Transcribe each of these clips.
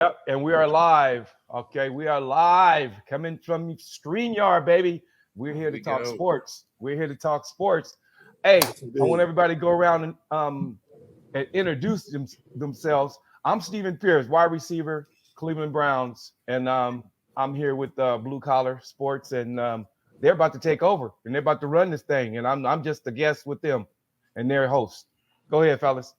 Yep, and we are live. Okay, we are live coming from StreamYard, baby. We're here Here to we talk go. sports. We're here to talk sports. Hey, Yes, I want indeed. everybody to go around and introduce themselves. I'm Stephen Pierce, wide receiver, Cleveland Browns, and I'm here with Blue Collar Sports, and they're about to take over, and they're about to run this thing, and I'm just a guest with them and their host. Go ahead, fellas.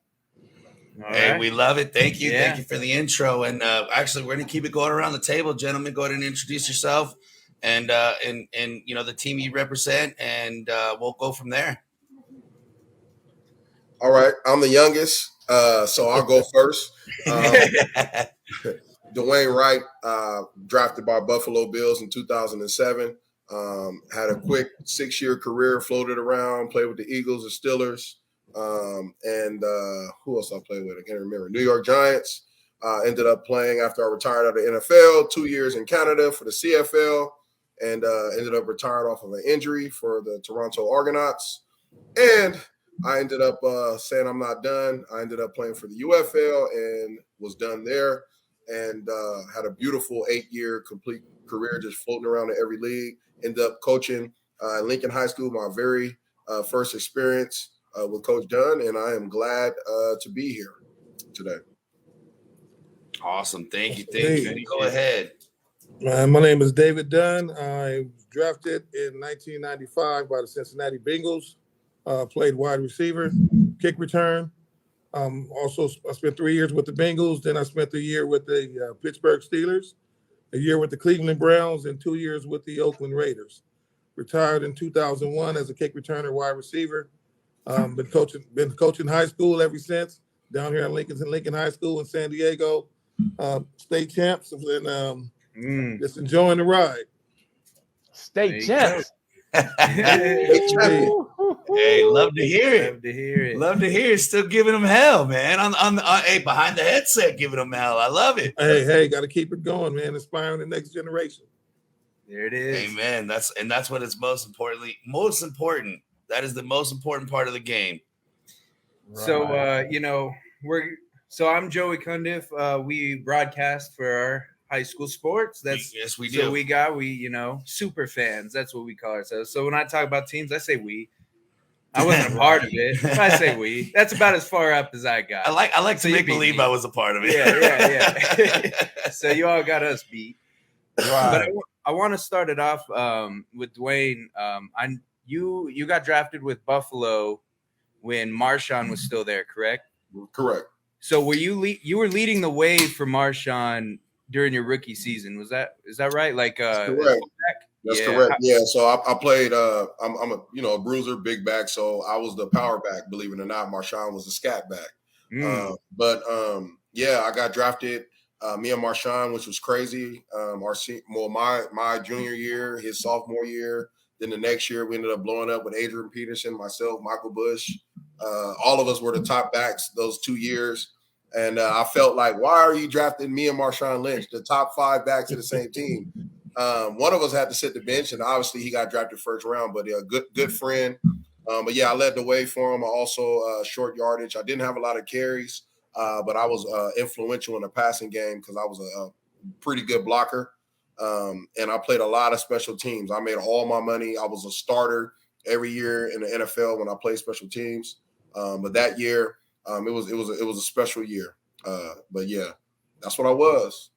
All Hey, right. we love it. Thank you. Yeah. Thank you for the intro. And actually, we're going to keep it going around the table, gentlemen. Go ahead and introduce yourself and the team you represent, and we'll go from there. All right, I'm the youngest, so I'll go first. Dwyane Wright, drafted by Buffalo Bills in 2007. Had a quick 6-year career, floated around, played with the Eagles, the Steelers, and who else I played with? I can't remember. New York Giants. Ended up playing after I retired out of the NFL, 2 years in Canada for the CFL, and ended up retired off of an injury for the Toronto Argonauts. And I ended up saying I'm not done. I ended up playing for the UFL and was done there, and had a beautiful 8-year complete career just floating around in every league. Ended up coaching at Lincoln High School, my very first experience with Coach Dunn, and I am glad to be here today. Awesome. Thank you. Hey. Thank you. Go ahead. My name is David Dunn. I was drafted in 1995 by the Cincinnati Bengals. Played wide receiver, kick return. Also, I spent 3 years with the Bengals. Then I spent a year with the Pittsburgh Steelers, a year with the Cleveland Browns, and 2 years with the Oakland Raiders. Retired in 2001 as a kick returner, wide receiver. Been coaching high school ever since. Down here at Lincoln High School in San Diego. State champs, and just enjoying the ride. State champs. Hey, love to hear it. Love to hear it. Love to hear it. Still giving them hell, man. Hey, behind the headset, giving them hell. I love it. Hey, got to keep it going, man. Inspiring the next generation. There it is. Amen. That's what it's most important. That is the most important part of the game. So I'm Joey Cundiff. We broadcast for our high school sports. Yes, we do. So we super fans. That's what we call ourselves. So when I talk about teams, I say we. I wasn't a part of it. But I say we. That's about as far up as I got. I like to make believe I was a part of it. Yeah. So you all got us beat. Right. But I want to start it off with Dwyane. You got drafted with Buffalo when Marshawn was still there, correct? Correct. So were you were leading the way for Marshawn during your rookie season? Is that right? Like correct. That's correct. Yeah. So I played. I'm a bruiser, big back. So I was the power back. Believe it or not, Marshawn was the scat back. I got drafted. Me and Marshawn, which was crazy. My junior year, his sophomore year. Then the next year, we ended up blowing up with Adrian Peterson, myself, Michael Bush. All of us were the top backs those 2 years. And I felt like, why are you drafting me and Marshawn Lynch, the top 5 backs of the same team? One of us had to sit the bench, and obviously he got drafted first round, but a good friend. I led the way for him. I also short yardage. I didn't have a lot of carries, but I was influential in the passing game because I was a pretty good blocker. And I played a lot of special teams. I made all my money. I was a starter every year in the NFL when I played special teams. But that year, it was a special year. But yeah, that's what I was.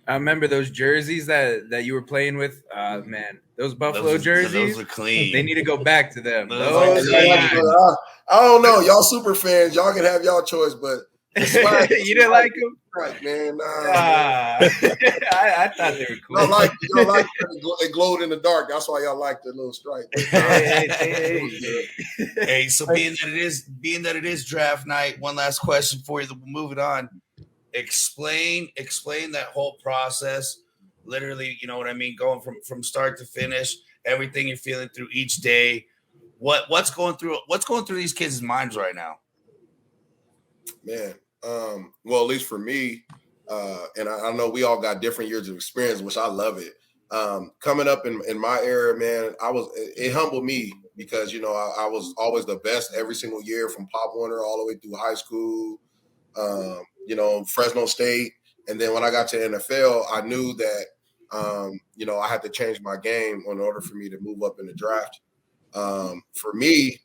I remember those jerseys that you were playing with. Man, those Buffalo jerseys. Those are clean. They need to go back to them. I don't know. Y'all super fans. Y'all can have y'all choice, but you didn't like them? Right, man. I thought they were cool. Y'all like it glowed in the dark. That's why y'all like the little stripe. Hey, so being that it is draft night, one last question for you. We'll move it on. Explain that whole process. Literally, you know what I mean? Going from start to finish, everything you're feeling through each day. What's going through these kids' minds right now? Man. Well, at least for me, and I know we all got different years of experience, which I love it. Coming up in my era, man, it humbled me because, I was always the best every single year from Pop Warner all the way through high school, Fresno State, And then when I got to NFL, I knew that, I had to change my game in order for me to move up in the draft. For me,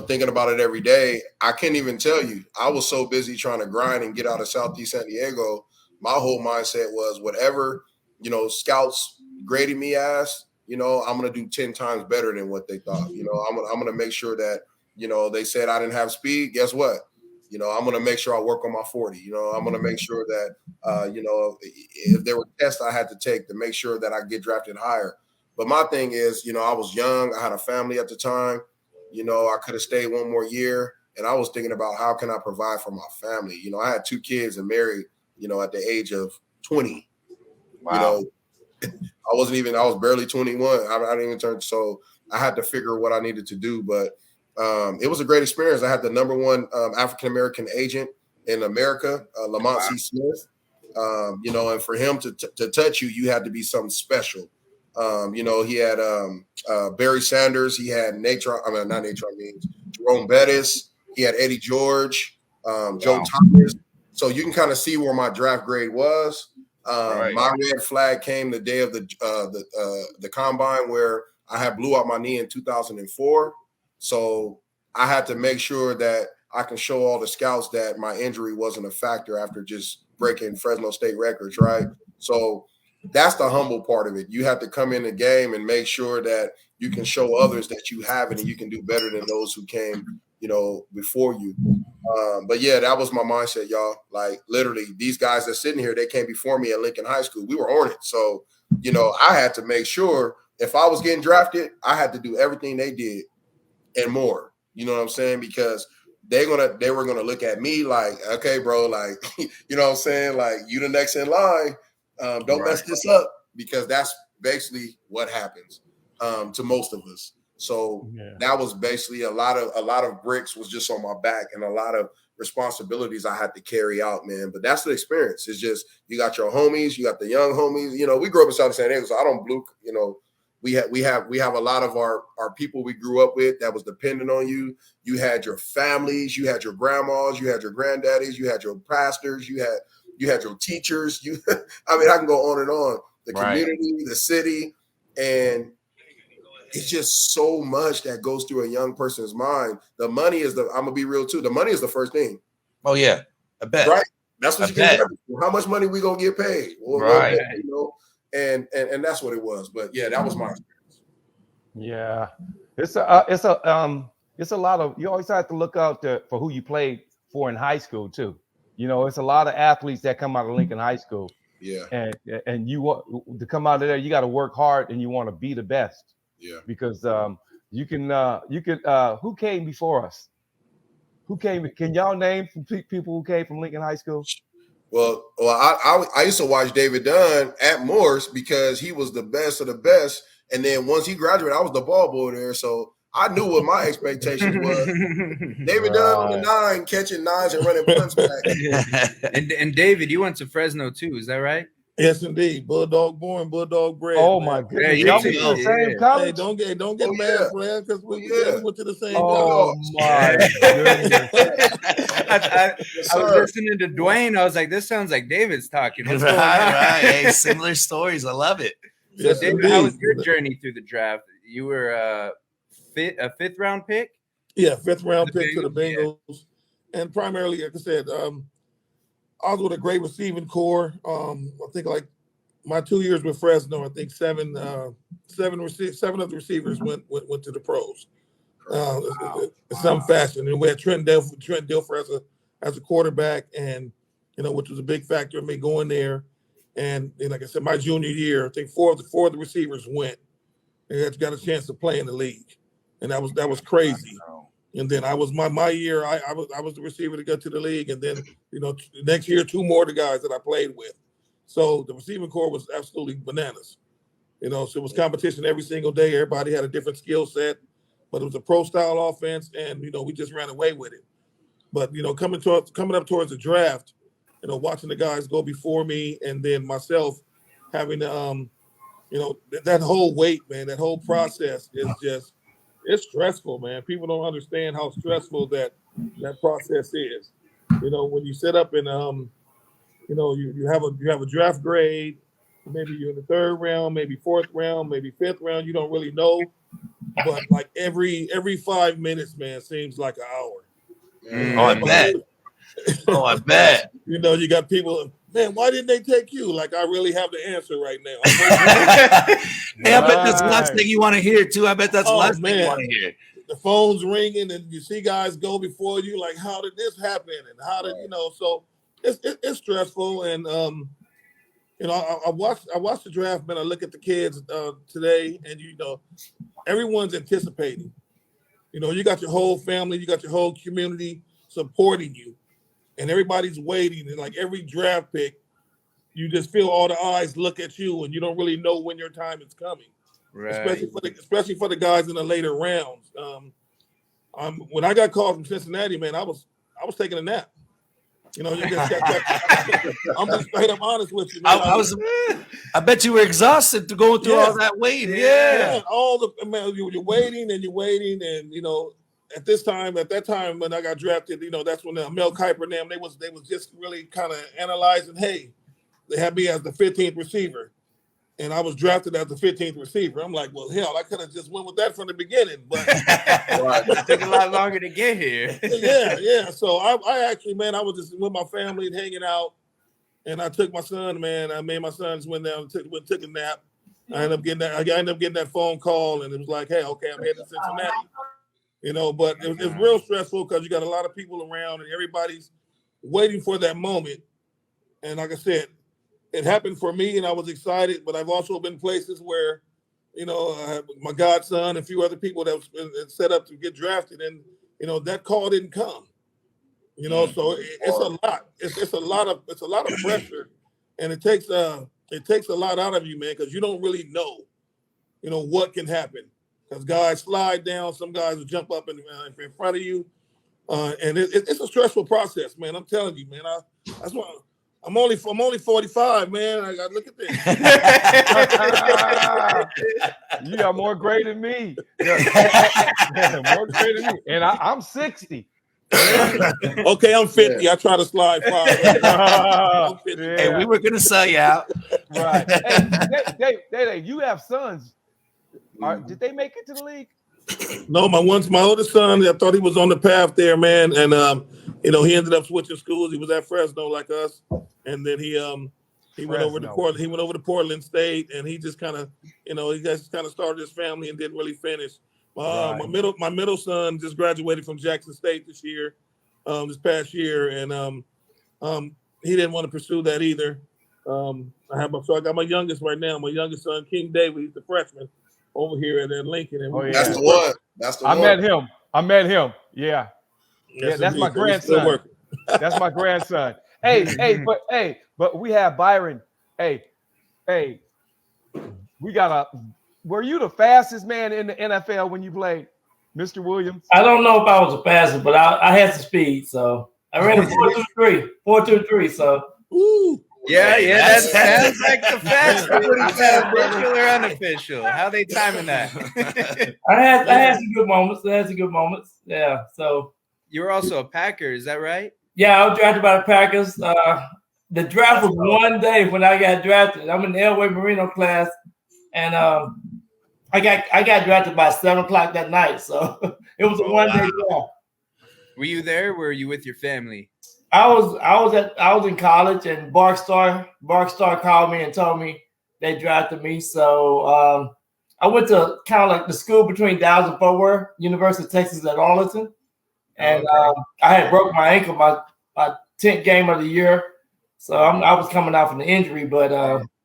thinking about it every day, I can't even tell you. I was so busy trying to grind and get out of Southeast San Diego. My whole mindset was whatever, scouts graded me as, I'm going to do 10 times better than what they thought. I'm going to make sure that, they said I didn't have speed. Guess what? I'm going to make sure I work on my 40. I'm going to make sure that, if there were tests I had to take to make sure that I get drafted higher. But my thing is, I was young. I had a family at the time. I could have stayed one more year. And I was thinking about how can I provide for my family? I had 2 kids and married, at the age of 20. Wow. I was barely 21. I didn't even turn. So I had to figure what I needed to do. But it was a great experience. I had the #1 African-American agent in America, Lamont C. Smith. And for him to touch you, you had to be something special. He had Barry Sanders. He had Jerome Bettis. He had Eddie George, Joe Thomas. So you can kind of see where my draft grade was. My red flag came the day of the combine where I had blew out my knee in 2004. So I had to make sure that I can show all the scouts that my injury wasn't a factor after just breaking Fresno State records, right? So that's the humble part of it. You have to come in the game and make sure that you can show others that you have it and you can do better than those who came, before you. But yeah, that was my mindset, y'all. Like literally, these guys that's sitting here, they came before me at Lincoln High School. We were on it. So, I had to make sure if I was getting drafted, I had to do everything they did and more. You know what I'm saying? Because they were gonna look at me like, okay, bro, like, you know what I'm saying? Like, you the next in line. Don't mess this up, because that's basically what happens to most of us. So that was basically a lot of bricks was just on my back and a lot of responsibilities I had to carry out, man. But that's the experience. It's just you got your homies, you got the young homies. We grew up in South San Diego, so I don't blue. We have a lot of our people we grew up with that was dependent on you. You had your families, you had your grandmas, you had your granddaddies, you had your pastors, you had your teachers. I can go on and on. The community, the city, and it's just so much that goes through a young person's mind. The money is I'm gonna be real too. The money is the first thing. Oh yeah, I bet. Right. That's what you get. How much money we gonna get paid? Right. And that's what it was. But yeah, that was my experience. Yeah, it's a lot of. You always have to look out for who you played for in high school too. It's a lot of athletes that come out of Lincoln High School. Yeah. And you want to come out of there, you got to work hard and you want to be the best. Yeah. Because you can who came before us? Who came? Can y'all name people who came from Lincoln High School? Well, I used to watch David Dunn at Morse because he was the best of the best. And then once he graduated, I was the ball boy there. So I knew what my expectations was. David Dunn on the 9, catching 9s and running punts back. And David, you went to Fresno too, is that right? Yes, indeed. Bulldog born, Bulldog bred. Oh man. my goodness! Yeah, y'all went to the same college. Hey, don't get mad, Fred, because we went to the same Oh college. my goodness! I was listening to Dwyane. I was like, "This sounds like David's talking." What's going on? Right. Hey, similar stories. I love it. So, Yes, David, indeed. how was your journey through the draft? You were a 5th round pick. Yeah, 5th round pick to the Bengals, Bengals, and primarily, like I said, I was with a great receiving core. I think like my 2 years with Fresno, I think seven of the receivers went to the pros. In some fashion, and we had Trent Dilfer as a quarterback, and which was a big factor in me going there. And like I said, my junior year, I think four of the receivers went and got a chance to play in the league, and that was crazy. And then I was my year, I was the receiver to go to the league, and then next year 2 more of the guys that I played with. So the receiving core was absolutely bananas. So it was competition every single day. Everybody had a different skill set, but it was a pro style offense, and we just ran away with it. But coming up towards the draft, watching the guys go before me, and then myself having to, that whole wait, man, that whole process is just, it's stressful, man. People don't understand how stressful that process is. When you set up in You have a draft grade. Maybe you're in the 3rd round, maybe 4th round, maybe 5th round. You don't really know, but like every 5 minutes, man, seems like an hour. Oh, I bet. I bet. You got people. Man, why didn't they take you? Like, I really have the answer right now. Hey, I bet that's the last thing you want to hear too. I bet that's the last thing you want to hear. The phone's ringing, and you see guys go before you. Like, how did this happen? And how did So it's stressful, and I watched the draft, man. I look at the kids today, and everyone's anticipating. You got your whole family, you got your whole community supporting you, and everybody's waiting. And like every draft pick, you just feel all the eyes look at you, and you don't really know when your time is coming. Right. Especially for the guys in the later rounds. When I got called from Cincinnati, man, I was taking a nap. I'm just straight up honest with you, man. I bet you were exhausted to go through all that waiting. Yeah. You're waiting, and at that time when I got drafted, that's when Mel Kiper and them, they was just really kind of analyzing. Hey, they had me as the 15th receiver, and I was drafted as the 15th receiver. I'm like, well, hell, I could have just went with that from the beginning, but it took a lot longer to get here. Yeah. So I actually, man, I was just with my family and hanging out, and I took my son, man. I made my son just went down and took a nap. I ended up getting that phone call, and it was like, hey, okay, I'm heading to Cincinnati. But it was real stressful because you got a lot of people around, and everybody's waiting for that moment. And like I said, it happened for me, and I was excited. But I've also been places where, my godson, a few other people that was set up to get drafted, and that call didn't come. So it's a lot. It's a lot of pressure, and it takes a lot out of you, man, because you don't really know, what can happen. Because guys slide down, some guys will jump up in front of you, and it's a stressful process, man. I'm telling you, man. That's why. I'm only 45, man. I got look at this. You got more grade than me. More grade than me, and I'm 60. Okay, I'm 50. Yeah. I try to slide 5. Yeah. Hey, we were gonna sell you out. Right. Hey, you have sons. Did they make it to the league? No, my oldest son. I thought he was on the path there, man, and he ended up switching schools. He was at Fresno like us, and then he went over to Portland. He went over to Portland State, and he just kind of, he just kind of started his family and didn't really finish. My middle son just graduated from Jackson State this past year, and he didn't want to pursue that either. I got my youngest right now. My youngest son, King David, he's the freshman over here at Lincoln. And that's the one. That's the one. I met him. Yeah. Yes, that's my grandson. That's my grandson. But we have Byron. Hey, were you the fastest man in the NFL when you played, Mr. Williams? I don't know if I was the fastest, but I had some speed, so I ran a 4.23. So, ooh. Yeah, that sounds like the fast. Official or unofficial? How they timing that? I had some good moments. Yeah. So you were also a Packer, is that right? Yeah, I was drafted by the Packers. The draft was one day when I got drafted. I'm in the Elway Marino class, and I got drafted by 7:00 that night. So it was a one-day draft. Were you there? Or were you with your family? I was in college, and Barkstar called me and told me they drafted me. So I went to kind of like the school between Dallas and Fort Worth, University of Texas at Arlington, and I had broke my ankle my 10th game of the year. So I was coming out from the injury, but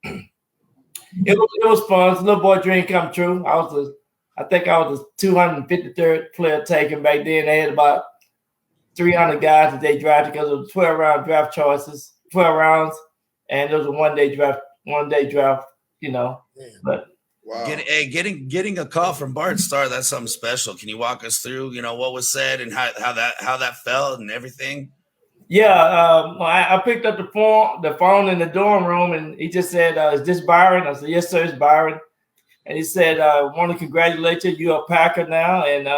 it was fun. It's a little boy dream come true. I think I was the 253rd player taken back then. They had about 300 guys that they drafted because it was 12-round draft choices, 12 rounds, and it was a one-day draft, But wow. Getting a call from Bart Starr, that's something special. Can you walk us through, what was said and how that felt and everything? Yeah, I picked up the phone in the dorm room, and he just said, "Is this Byron?" I said, "Yes, sir, it's Byron." And he said, "I want to congratulate you. You're a Packer now, and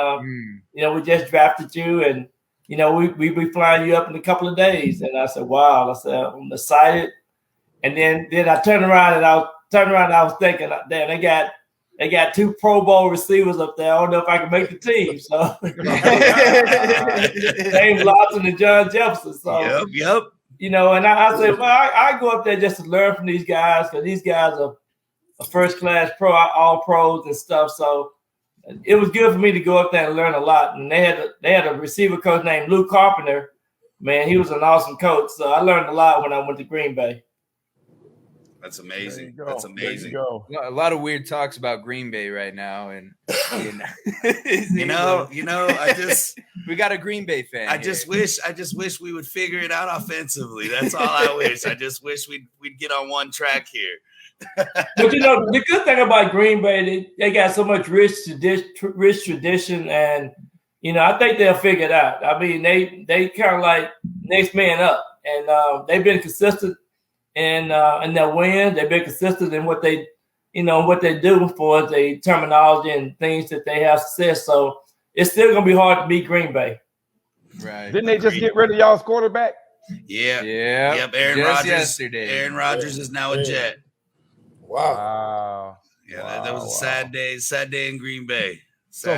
we just drafted you." And we be flying you up in a couple of days. And I said, wow. I said, I'm excited. And then I turned around and I was thinking, damn, they got 2 Pro Bowl receivers up there. I don't know if I can make the team. So James Lawson and John Jefferson. So Yep. and I said, well, I go up there just to learn from these guys because these guys are a first class pro, all pros and stuff. So it was good for me to go up there and learn a lot. And they had a receiver coach named Lou Carpenter. Man, he was an awesome coach. So I learned a lot when I went to Green Bay. That's amazing. There you go. That's amazing. There you go. A lot of weird talks about Green Bay right now, and we got a Green Bay fan. I just wish we would figure it out offensively. That's all I wish. I just wish we'd get on one track here. But the good thing about Green Bay, they got so much rich tradition, and I think they'll figure it out. I mean, they kind of like next man up, and they've been consistent in their wins. They've been consistent in what they do for the terminology and things that they have success. So it's still gonna be hard to beat Green Bay. Right? Didn't they just get rid of y'all's quarterback? Yeah. Yeah. Yep. Aaron Just Rodgers. yesterday. Aaron Rodgers is now a Jet. Wow. Yeah, that was a sad day in Green Bay. So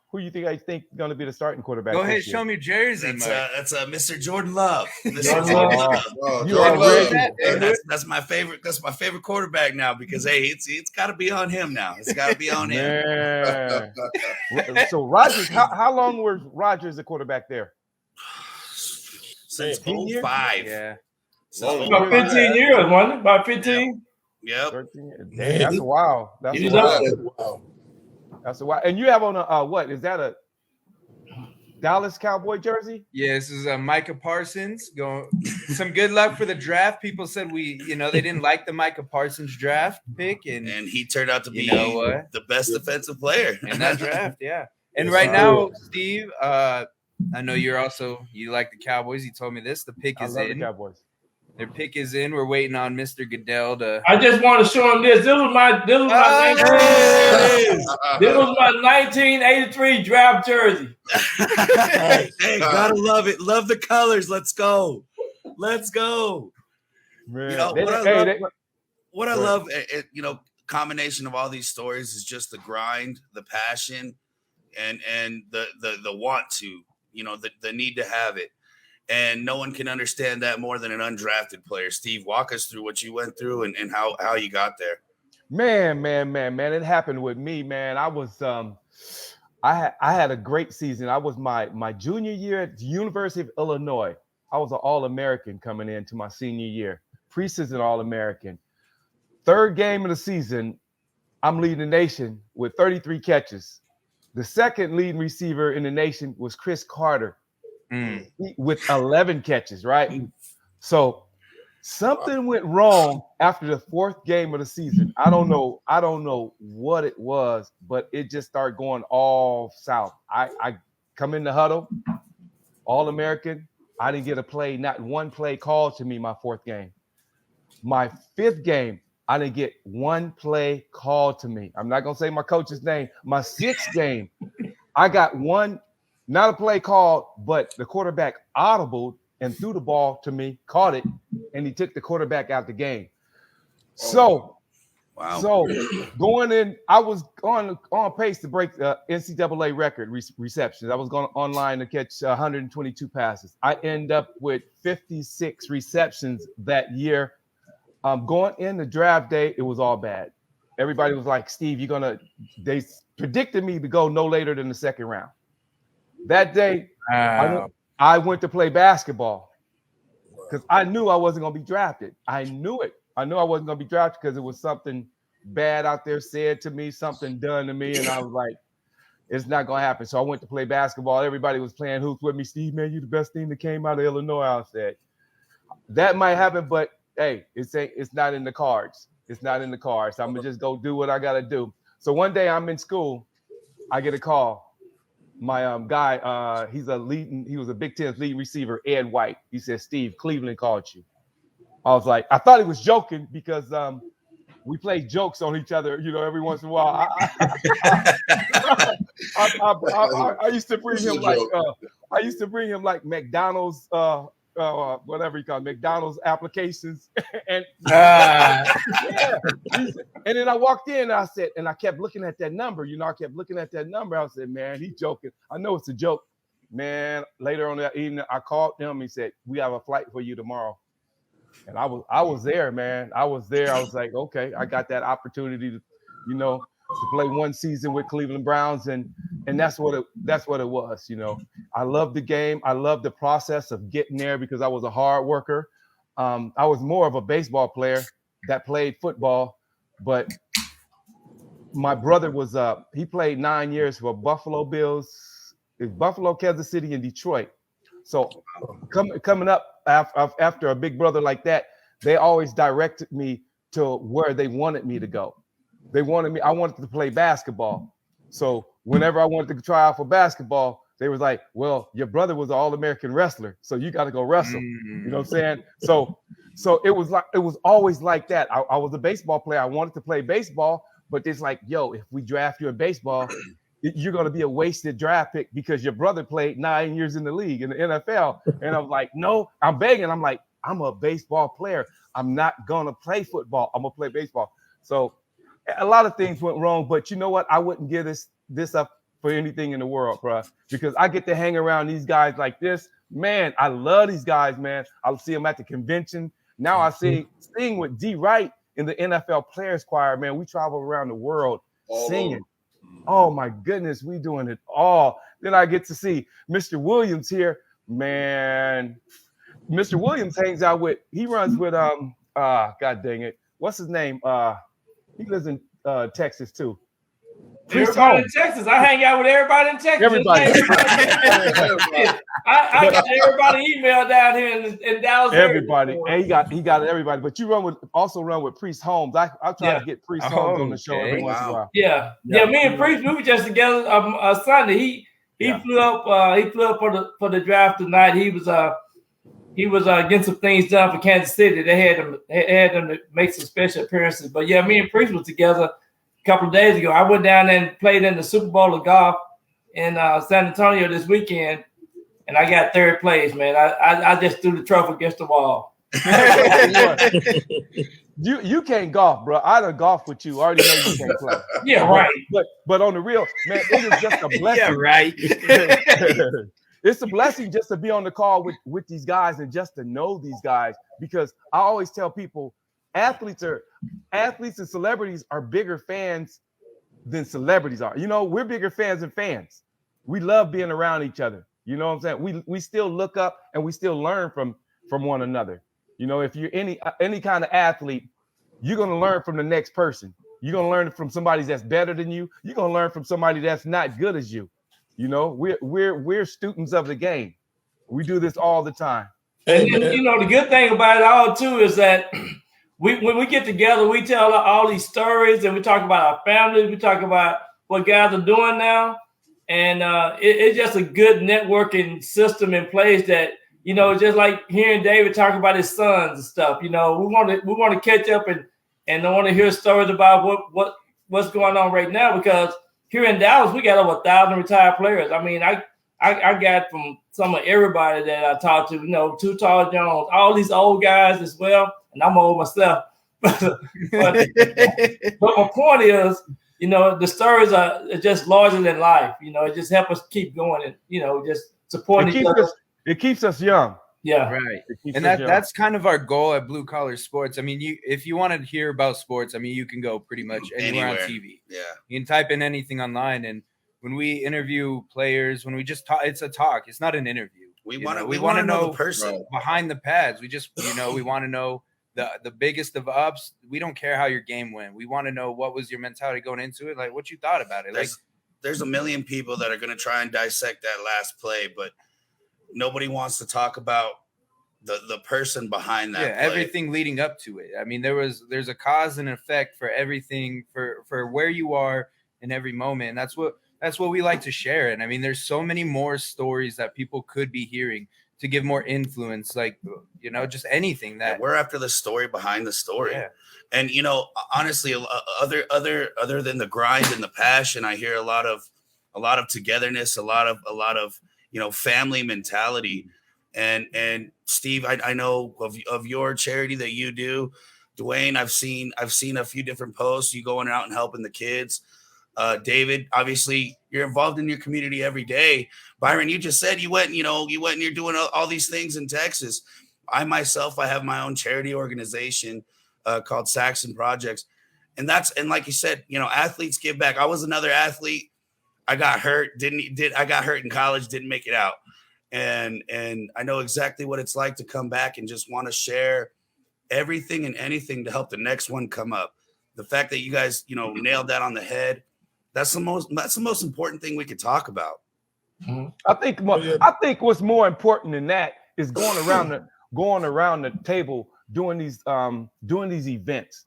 who you think going to be the starting quarterback? Go ahead, show me your jersey, Mike. That's Mr. Jordan Love. Jordan Love. Jordan Love. Hey, that's my favorite. That's my favorite quarterback now because it's got to be on him now. It's got to be on him. Man. So Rodgers, how long was Rodgers the quarterback there? Since 15 years? 05. Yeah. About 15 years, wasn't it? About 15? Yep. 13 years. Damn, that's wild. That's He's wild. Wow. That's wild. And you have on what? Is that a Dallas Cowboy jersey? Yeah, this is Micah Parsons. Some good luck for the draft. People said they didn't like the Micah Parsons draft pick, and he turned out to be the best defensive player in that draft. Yeah, and right now, Steve, I know you like the Cowboys. You told me this. The pick is in. The Cowboys. Their pick is in. We're waiting on Mr. Goodell to. I just want to show him this. This was my 1983 draft jersey. Hey, gotta love it. Love the colors. Let's go. Man, what I love, combination of all these stories is just the grind, the passion, and the want to, the need to have it. And no one can understand that more than an undrafted player. Steve, walk us through what you went through and how you got there. Man, it happened with me, man. I was I had a great season. I was my junior year at the University of Illinois. I was an All-American coming into my senior year, preseason All-American. Third game of the season, I'm leading the nation with 33 catches. The second leading receiver in the nation was Chris Carter with 11 catches, right? So something went wrong after the fourth game of the season. I don't know what it was, but it just started going all south. I come in the huddle, All-American. I didn't get a play, not one play called to me my fourth game. My fifth game, I didn't get one play called to me. I'm not going to say my coach's name. My sixth game, I got one, not a play called, but the quarterback audibled and threw the ball to me, caught it, and he took the quarterback out the game. So going in, I was on pace to break the NCAA record receptions. I was going online to catch 122 passes. I end up with 56 receptions that year. Going in the draft day, it was all bad. Everybody was like, Steve, they predicted me to go no later than the second round. That day, I went to play basketball because I knew I wasn't going to be drafted. I knew it. I knew I wasn't going to be drafted because it was something bad out there said to me, something done to me, and I was like, it's not going to happen. So I went to play basketball. Everybody was playing hoops with me. Steve, man, you the best team that came out of Illinois. I said, that might happen, but hey, it's not in the cards. It's not in the cards. I'm going to just go do what I got to do. So one day I'm in school. I get a call. My guy, he was a Big Ten's lead receiver, Ed White. He said, Steve, Cleveland called you. I was like, I thought he was joking because we play jokes on each other, every once in a while. I used to bring him like McDonald's whatever you call it, McDonald's applications. And yeah. And then I walked in and I said, and I kept looking at that number, I said, man, he's joking. I know it's a joke. Man, later on that evening, I called him. He said, we have a flight for you tomorrow. And I was there, man. I was there. I was like, okay, I got that opportunity to, to play one season with Cleveland Browns, and that's what it was. I love the game. I love the process of getting there because I was a hard worker. I was more of a baseball player that played football, but my brother was he played 9 years for Buffalo Bills, Buffalo, Kansas City, and Detroit. So coming up after a big brother like that, they always directed me to where they wanted me to go. I wanted to play basketball. So whenever I wanted to try out for basketball, they was like, well, your brother was an All-American wrestler, so you got to go wrestle. You know what I'm saying? So it was always like that. I was a baseball player. I wanted to play baseball, but it's like, yo, if we draft you in baseball, you're going to be a wasted draft pick because your brother played 9 years in the league, in the NFL. And I'm like, no, I'm begging. I'm like, I'm a baseball player. I'm not going to play football. I'm going to play baseball. So a lot of things went wrong, but you know what? I wouldn't give this up for anything in the world, bro, because I get to hang around these guys like this. Man, I love these guys, man. I'll see them at the convention. Now I sing with Wright in the NFL Players Choir, man. We travel around the world singing. Oh my goodness, we doing it all. Then I get to see Mr. Williams here, man. Mr. Williams runs with God dang it, what's his name? He lives in Texas too. Everybody in Texas. I hang out with everybody in Texas. Everybody. I got everybody email down here in Dallas. Everybody. And he got everybody. But you also run with Priest Holmes. I try to get Priest Holmes on the show every once in a while. Yeah. Me and Priest, we were just together Sunday. He flew up for the draft tonight. He was getting some things done for Kansas City. They had them to make some special appearances. But yeah, me and Priest was together couple of days ago. I went down there and played in the Super Bowl of golf in San Antonio this weekend, and I got third place, man. I just threw the trophy against the wall. You can't golf, bro. I done golf with you. I already know you can't play. Yeah, right. But on the real, man, it is just a blessing. Yeah, right. It's a blessing just to be on the call with these guys and just to know these guys, because I always tell people athletes and celebrities are bigger fans than celebrities are. We're bigger fans than fans. We love being around each other. You know what I'm saying? We still look up and we still learn from one another. If you're any kind of athlete, you're going to learn from the next person. You're going to learn from somebody that's better than you. You're going to learn from somebody that's not good as you. We're students of the game. We do this all the time. And the good thing about it all too is that when we get together, we tell all these stories and we talk about our families. We talk about what guys are doing now. And it's just a good networking system in place that, just like hearing David talk about his sons and stuff, we want to catch up and I want to hear stories about what's going on right now, because here in Dallas, we got over 1,000 retired players. I mean, I got from some of everybody that I talked to, Too Tall Jones, all these old guys as well. And I'm old myself. but my point is, the stories are just larger than life. It just helps us keep going and, just supporting each other. It keeps us young. Yeah. Right. And that's kind of our goal at Blue Collar Sports. I mean, if you want to hear about sports, I mean, you can go pretty much anywhere on TV. Yeah. You can type in anything online. And when we interview players, when we just talk, it's a talk. It's not an interview. We want to know the person behind the pads. We just, we want to know the biggest of ups. We don't care how your game went. We want to know what was your mentality going into it, like what you thought about it. There's a million people that are going to try and dissect that last play, but nobody wants to talk about the person behind that play. Everything leading up to it. I mean, there's a cause and effect for everything, for where you are in every moment. And that's what we like to share. And I mean, there's so many more stories that people could be hearing. to give more influence, like, you know, just anything that we're after the story behind the story. Yeah. And, you know, honestly, other than the grind and the passion, I hear a lot of togetherness, a lot of, you know, family mentality. And Steve, I know of your charity that you do. Dwyane, I've seen a few different posts, you going out and helping the kids. David, obviously you're involved in your community every day. Byron, you just said you went and you're doing all these things in Texas. I have my own charity organization called Saxon Projects. And like you said, you know, athletes give back. I was another athlete. I got hurt. I got hurt in college, didn't make it out. And I know exactly what it's like to come back and just want to share everything and anything to help the next one come up. The fact that you guys, you know, nailed that on the head. That's the most important thing we could talk about. I think what's more important than that is going around the table doing these events.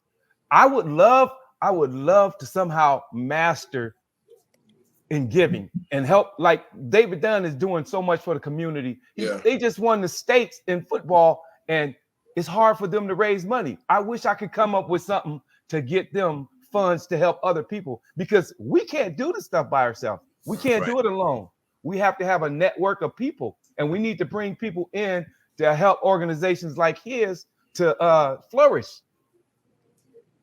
I would love to somehow master in giving and help. Like David Dunn is doing so much for the community. They just won the states in football, and it's hard for them to raise money. I wish I could come up with something to get them funds to help other people, because we can't do this stuff by ourselves. We can't do it alone. We have to have a network of people, and we need to bring people in to help organizations like his to flourish.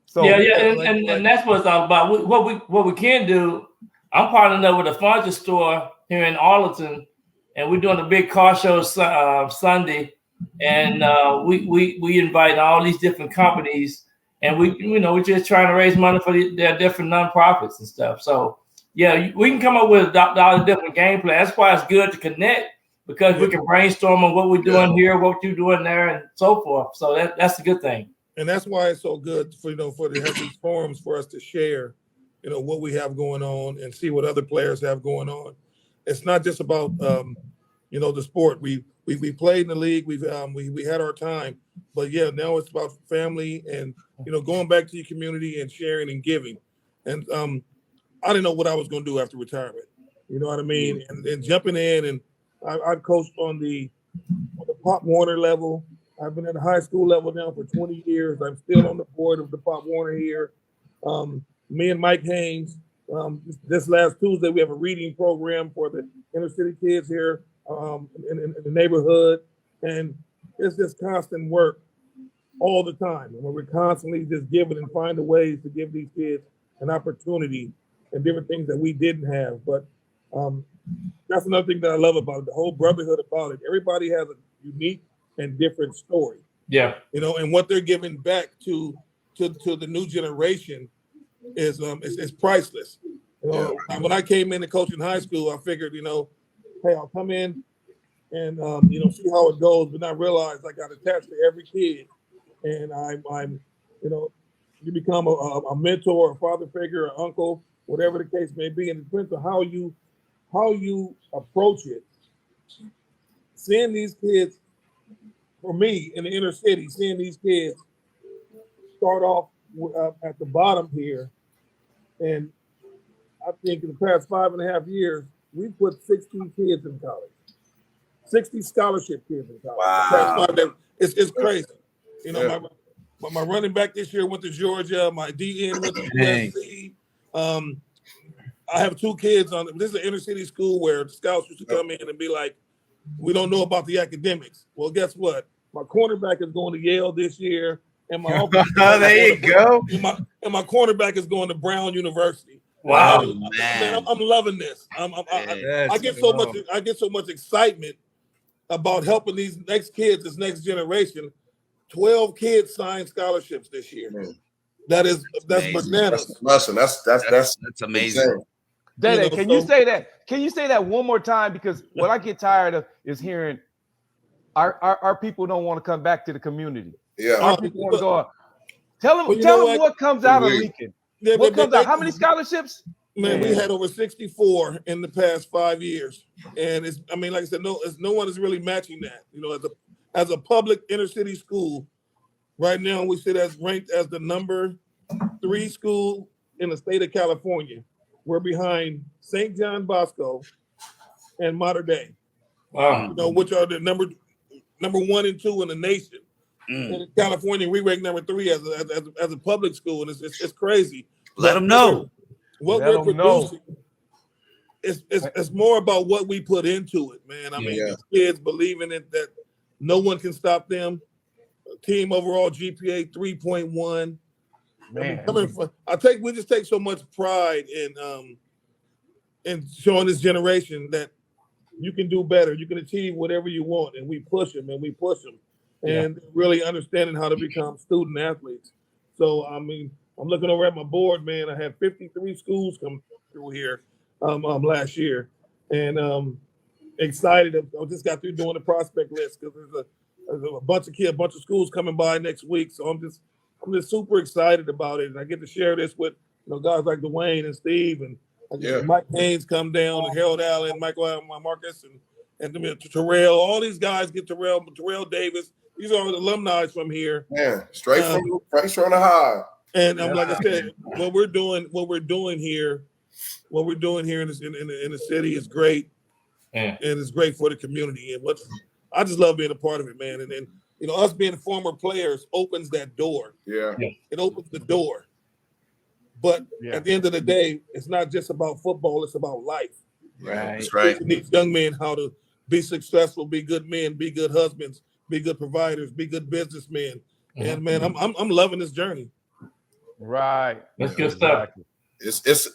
So and that's what it's all about. What we can do. I'm partnering up with a furniture store here in Arlington, and we're doing a big car show Sunday, and we invite all these different companies, and we're just trying to raise money for their different nonprofits and stuff. So yeah, we can come up with a different game plan. That's why it's good to connect, because we can brainstorm on what we're doing here, what you're doing there, and so forth. So that's a good thing. And that's why it's so good for to have these forums for us to share, you know, what we have going on and see what other players have going on. It's not just about you know, the sport. We played in the league. We had our time, but yeah, now it's about family and, you know, going back to your community and sharing and giving. And I didn't know what I was going to do after retirement. You know what I mean? And jumping in, and I've coached on the Pop Warner level. I've been at the high school level now for 20 years. I'm still on the board of the Pop Warner here. Me and Mike Haynes, this last Tuesday, we have a reading program for the inner city kids here in the neighborhood. And it's just constant work all the time. And we're constantly just giving and finding ways to give these kids an opportunity and different things that we didn't have. But that's another thing that I love about it, the whole brotherhood about it. Everybody has a unique and different story. Yeah. You know, and what they're giving back to the new generation is priceless. You know, when I came into coaching high school, I figured, you know, hey, I'll come in and you know, see how it goes, but I realized I got attached to every kid, and I'm you know, you become a mentor, a father figure, an uncle, whatever the case may be, and it depends on how you approach it. Seeing these kids, for me in the inner city, seeing these kids start off at the bottom here, and I think in the past 5.5 years, we put 60 kids in college, 60 scholarship kids in college. Wow. It's crazy. You know, my running back this year went to Georgia. My DN went to USC. I have 2 kids on. This is an inner city school where the scouts used to come in and be like, we don't know about the academics. Well, guess what? My cornerback is going to Yale this year, and my there you go. And my cornerback is going to Brown University. Wow, man, I'm loving this. I get so much excitement about helping these next kids, this next generation. 12 kids signed scholarships this year. That's bananas. That's amazing. Dede, can you say that? Can you say that one more time? Because what I get tired of is hearing our people don't want to come back to the community. Yeah, our people want to go out. Tell them what comes out of Lincoln. What comes out? How many scholarships? Man, we had over 64 in the past 5 years, and like I said, no one is really matching that. You know, as a public inner city school, right now we sit as ranked as the number 3 school in the state of California. We're behind St. John Bosco and Mater Dei. Wow. You know, which are the number 1 and 2 in the nation. And in California, we rank number 3 as a public school, and it's crazy. Let them know. What Let we're 'em know. producing. It's more about what we put into it, man. I mean, these kids believing it that no one can stop them. Team overall GPA 3.1. Man, We just take so much pride in showing this generation that you can do better. You can achieve whatever you want, and we push them and really understanding how to become student athletes. So, I mean, I'm looking over at my board, man. I had 53 schools come through here last year, and excited. I just got through doing the prospect list because there's a bunch of schools coming by next week. So I'm just super excited about it, and I get to share this with guys like Dwyane and Steve, and Mike Haynes come down, and Harold Allen, Michael Marcus, and Terrell. All these guys get Terrell Davis. These are alumni from here. Yeah, straight from the high. And like I said, what we're doing here in the city is great, and it's great for the community. And I just love being a part of it, man. And us being former players opens that door. Yeah. It opens the door. But at the end of the day, it's not just about football; it's about life. Right. That's right. Teach young men how to be successful, be good men, be good husbands, be good providers, be good businessmen. And man, I'm loving this journey. right. That's good stuff.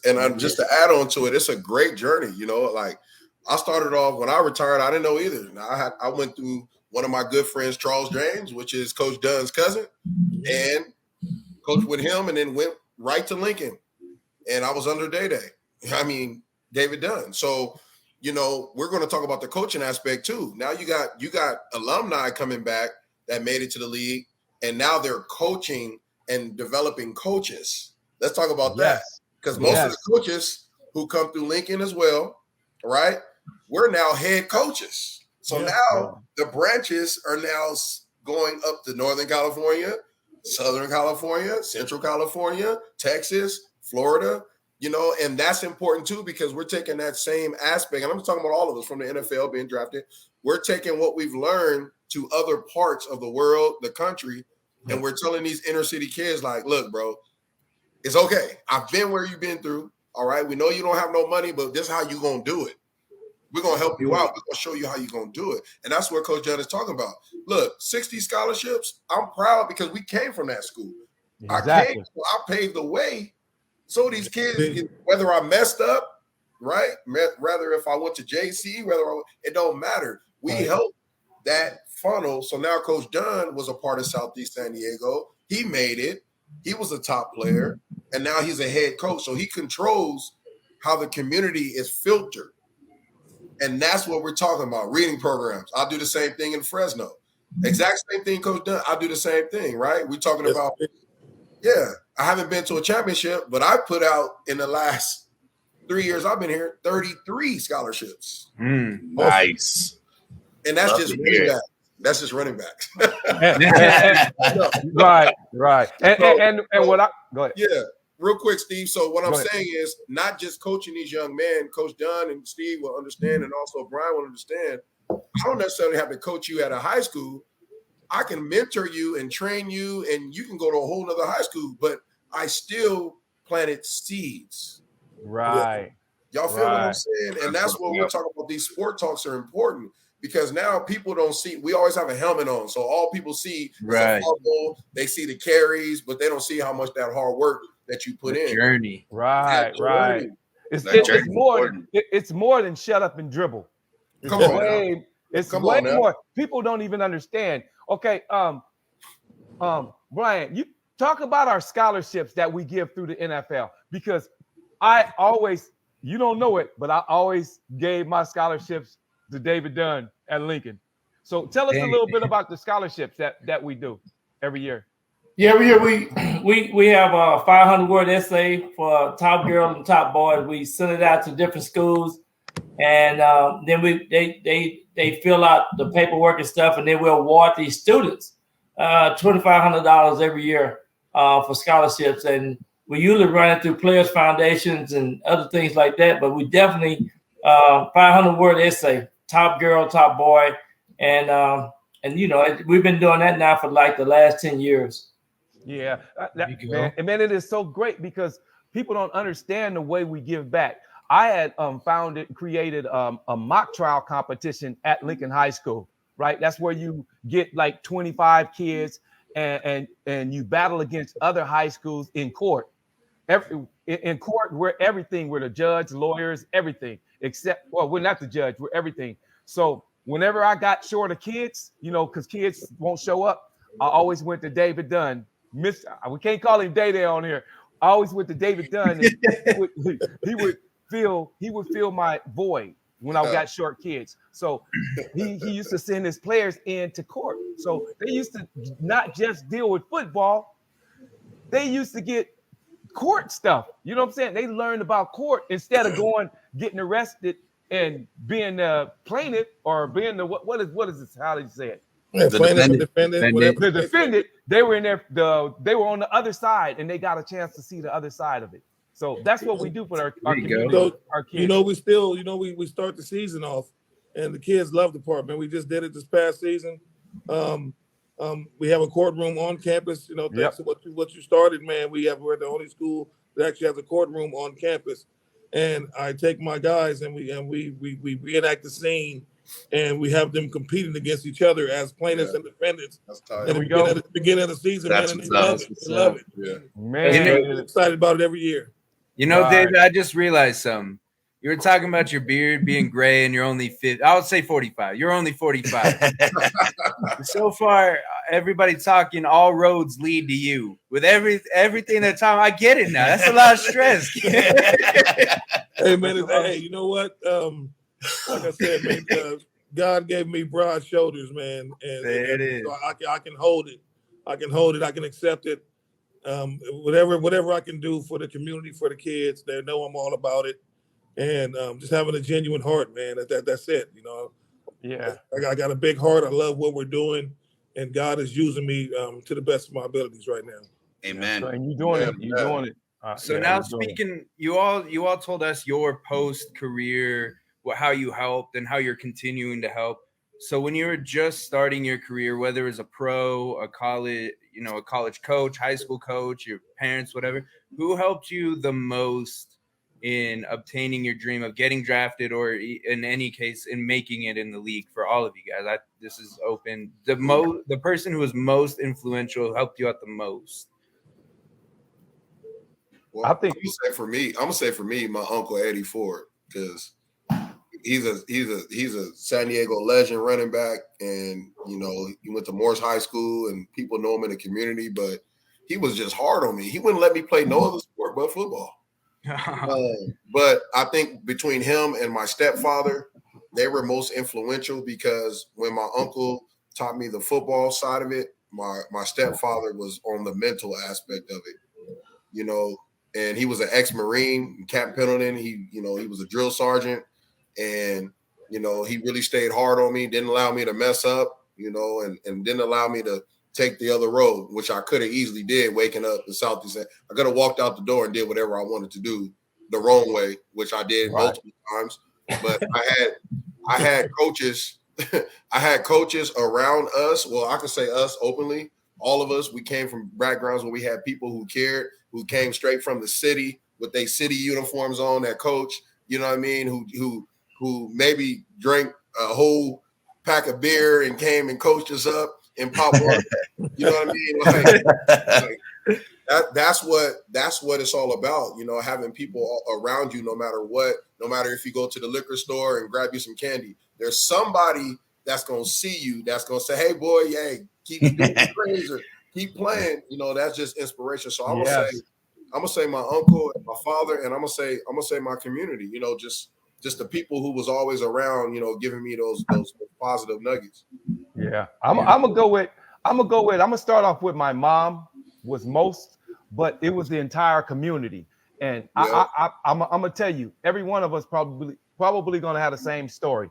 And just to add on to it, it's a great journey. Like I started off when I retired, I didn't know either. Now I went through one of my good friends, Charles James, which is Coach Dunn's cousin, and coached with him, and then went right to Lincoln. And I was under David Dunn. So, we're going to talk about the coaching aspect too. Now you got alumni coming back that made it to the league, and now they're coaching and developing coaches. Let's talk about that. Because most of the coaches who come through Lincoln as well, right, we're now head coaches. So now the branches are now going up to Northern California, Southern California, Central California, Texas, Florida, and that's important too, because we're taking that same aspect. And I'm talking about all of us from the NFL being drafted. We're taking what we've learned to other parts of the world, the country, and we're telling these inner city kids like, look, bro, it's okay. I've been where you've been through. All right. We know you don't have no money, but this is how you're going to do it. We're going to help you out. We're going to show you how you're going to do it. And that's what Coach Dunn is talking about. Look, 60 scholarships. I'm proud because we came from that school. Exactly. I paved the way. So these kids, whether I messed up, right? Rather if I went to JC, it don't matter. We helped that funnel. So now Coach Dunn was a part of Southeast San Diego. He made it. He was a top player. And now he's a head coach. So he controls how the community is filtered. And that's what we're talking about, reading programs. I'll do the same thing in Fresno. Exact same thing, Coach Dunn. I'll do the same thing, right? We're talking about, I haven't been to a championship, but I put out in the last 3 years I've been here, 33 scholarships. Nice. And that's just running back. That's just running back. Right. And what I go ahead. Yeah. Real quick, Steve. So what I'm saying is not just coaching these young men. Coach Dunn and Steve will understand, and also Brian will understand. I don't necessarily have to coach you at a high school. I can mentor you and train you, and you can go to a whole nother high school, but I still planted seeds. Right. Y'all feel what I'm saying? And that's what we're talking about. These sport talks are important because now people don't see, we always have a helmet on. So all people see is a fumble, they see the carries, but they don't see how much that hard work that you put in. Journey. Right. It's more than shut up and dribble. It's way more. People don't even understand. Okay, Brian, you talk about our scholarships that we give through the NFL, because I always, you don't know it, but I always gave my scholarships to David Dunn at Lincoln. So tell us a little bit about the scholarships that we do every year. Yeah, every year we have a 500-word essay for top girls and top boys. We send it out to different schools, and then they fill out the paperwork and stuff, and then we'll award these students $2,500 every year for scholarships. And we usually run it through Players Foundations and other things like that. But we definitely 500-word essay, top girl, top boy, and we've been doing that now for like the last 10 years. Yeah, man, it is so great because people don't understand the way we give back. I had created a mock trial competition at Lincoln High School, right? That's where you get like 25 kids and you battle against other high schools in court. In court, we're everything. We're the judge, lawyers, everything, except, well, we're not the judge, we're everything. So whenever I got short of kids, because kids won't show up, I always went to David Dunn. We can't call him Day on here. I always went to David Dunn, and he would fill my void when I got short kids. So he used to send his players into court. So they used to not just deal with football, they used to get court stuff. You know what I'm saying? They learned about court instead of getting arrested and being the plaintiff or being the what is this? How did you say it? Yeah, plaintiff, defendant, whatever. The defendant, they were in there. They were on the other side, and they got a chance to see the other side of it. So that's what we do for our community. So, our kids. We start the season off, and the kids love the park, man. We just did it this past season. We have a courtroom on campus. Thanks to what you started, man. We're the only school that actually has a courtroom on campus. And I take my guys and we reenact the scene, and we have them competing against each other as plaintiffs and defendants. That's tight. At the beginning of the season, man, and they love it. Yeah. Man, I'm excited about it every year. David, I just realized something. You were talking about your beard being gray and you're only 50. I would say 45. You're only 45. So far, everybody talking, all roads lead to you. With everything that's time, I get it now. That's a lot of stress. Hey, man, hey, you know what? Like I said, man, God gave me broad shoulders, man. And There it is. So I can hold it. I can accept it. Whatever I can do for the community, for the kids, they know I'm all about it. And just having a genuine heart, man. That's it. Yeah. I got a big heart. I love what we're doing, and God is using me to the best of my abilities right now. Amen. And you're doing it. You're doing it. So now speaking, you all told us your post-career, how you helped and how you're continuing to help. So when you were just starting your career, whether it was a pro, a college, a college coach, high school coach, your parents, whatever, who helped you the most in obtaining your dream of getting drafted, or in any case in making it in the league for all of you guys? This is open. The person who was most influential, helped you out the most. Well, I'm gonna say for me, my uncle Eddie Ford, because he's a San Diego legend running back, and he went to Morris High School, and people know him in the community, but he was just hard on me. He wouldn't let me play no other sport but football. But I think between him and my stepfather, they were most influential, because when my uncle taught me the football side of it, my stepfather was on the mental aspect of it, and he was an ex-Marine, Captain Pendleton. He was a drill sergeant, and he really stayed hard on me, didn't allow me to mess up, and didn't allow me to take the other road, which I could have easily did waking up in Southeast. I could have walked out the door and did whatever I wanted to do the wrong way, which I did multiple times. But I had coaches, I had coaches around us. Well, I can say us openly. All of us, we came from backgrounds where we had people who cared, who came straight from the city with their city uniforms on, that coach, you know what I mean, who maybe drank a whole pack of beer and came and coached us up in Pop Warner. You know what I mean? That's what it's all about, having people around you no matter what, no matter if you go to the liquor store and grab you some candy. There's somebody that's gonna see you, that's gonna say, "Hey boy, keep doing praise or keep playing." That's just inspiration. So I'm gonna say my uncle and my father, and I'm gonna say my community, just the people who was always around, giving me those positive nuggets. Yeah, I'm gonna start off with my mom was most, but it was the entire community, and I'm gonna tell you, every one of us probably gonna have the same story.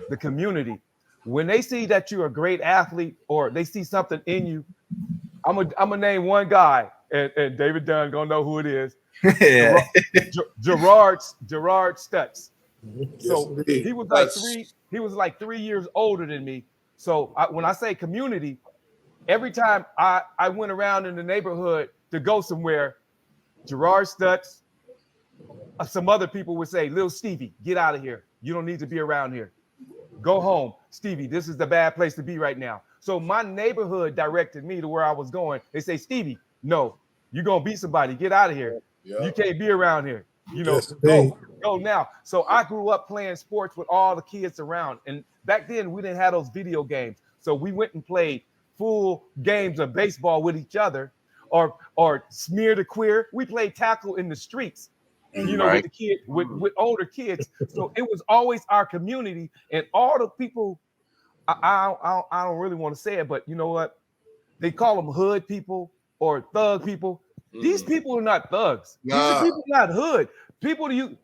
The community, when they see that you're a great athlete or they see something in you, I'm gonna name one guy, and David Dunn gonna know who it is. Yeah. Gerard Stutz. So indeed. he was That's- like 3 years older than me. So when I say community, every time I went around in the neighborhood to go somewhere, Gerard Stutz, some other people would say, "Little Stevie, get out of here. You don't need to be around here. Go home, Stevie. This is the bad place to be right now." So my neighborhood directed me to where I was going. They say, "Stevie, no, you're gonna be somebody. Get out of here. Yeah. You can't be around here. You know, Yes, indeed. go now." So I grew up playing sports with all the kids around, and back then we didn't have those video games. So we went and played full games of baseball with each other, or smear the queer. We played tackle in the streets, you know, with the kid, with older kids. So it was always our community, and all the people. I don't really want to say it, but you know what? They call them hood people or thug people. These people are not thugs. These are people not hood. People you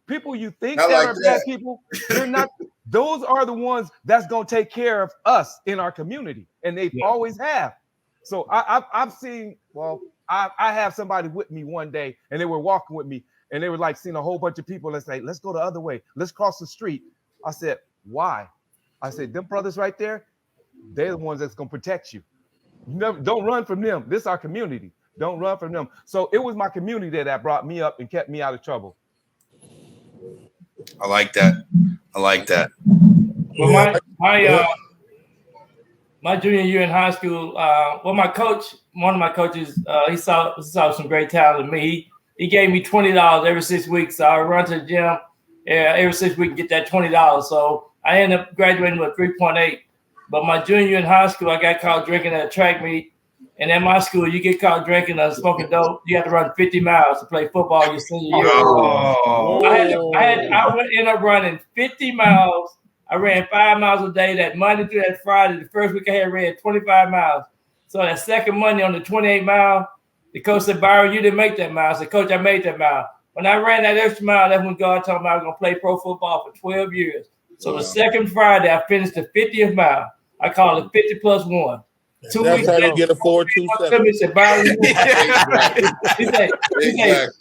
think Not that like are that. bad people, they're not. Those are the ones that's gonna take care of us in our community, and they always have. So I've seen. Well, I have somebody with me one day, and they were walking with me, and they were like seeing a whole bunch of people. Let's say, let's go the other way. Let's cross the street. I said, why? I said, them brothers right there, they're the ones that's gonna protect you. Don't run from them. This is our community. Don't run from them. So it was my community that brought me up and kept me out of trouble. I like that. I like that. Well, my junior year in high school, one of my coaches, he saw some great talent in me. He gave me $20 every 6 weeks. So I would run to the gym every 6 weeks and get that $20. So I ended up graduating with 3.8. But my junior year in high school, I got caught drinking at a track meet. And at my school, you get caught drinking and smoking dope, you have to run 50 miles to play football your senior year. I ended up running 50 miles. I ran 5 miles a day that Monday through that Friday. The first week I had ran 25 miles. So that second Monday on the 28 mile, the coach said, "Byron, you didn't make that mile." I said, "Coach, I made that mile." When I ran that extra mile, that's when God told me I was going to play pro football for 12 years. So the second Friday, I finished the 50th mile. I call it 50 plus 1. 2 That's weeks how later, you get a 4.27. he said, "Byron,"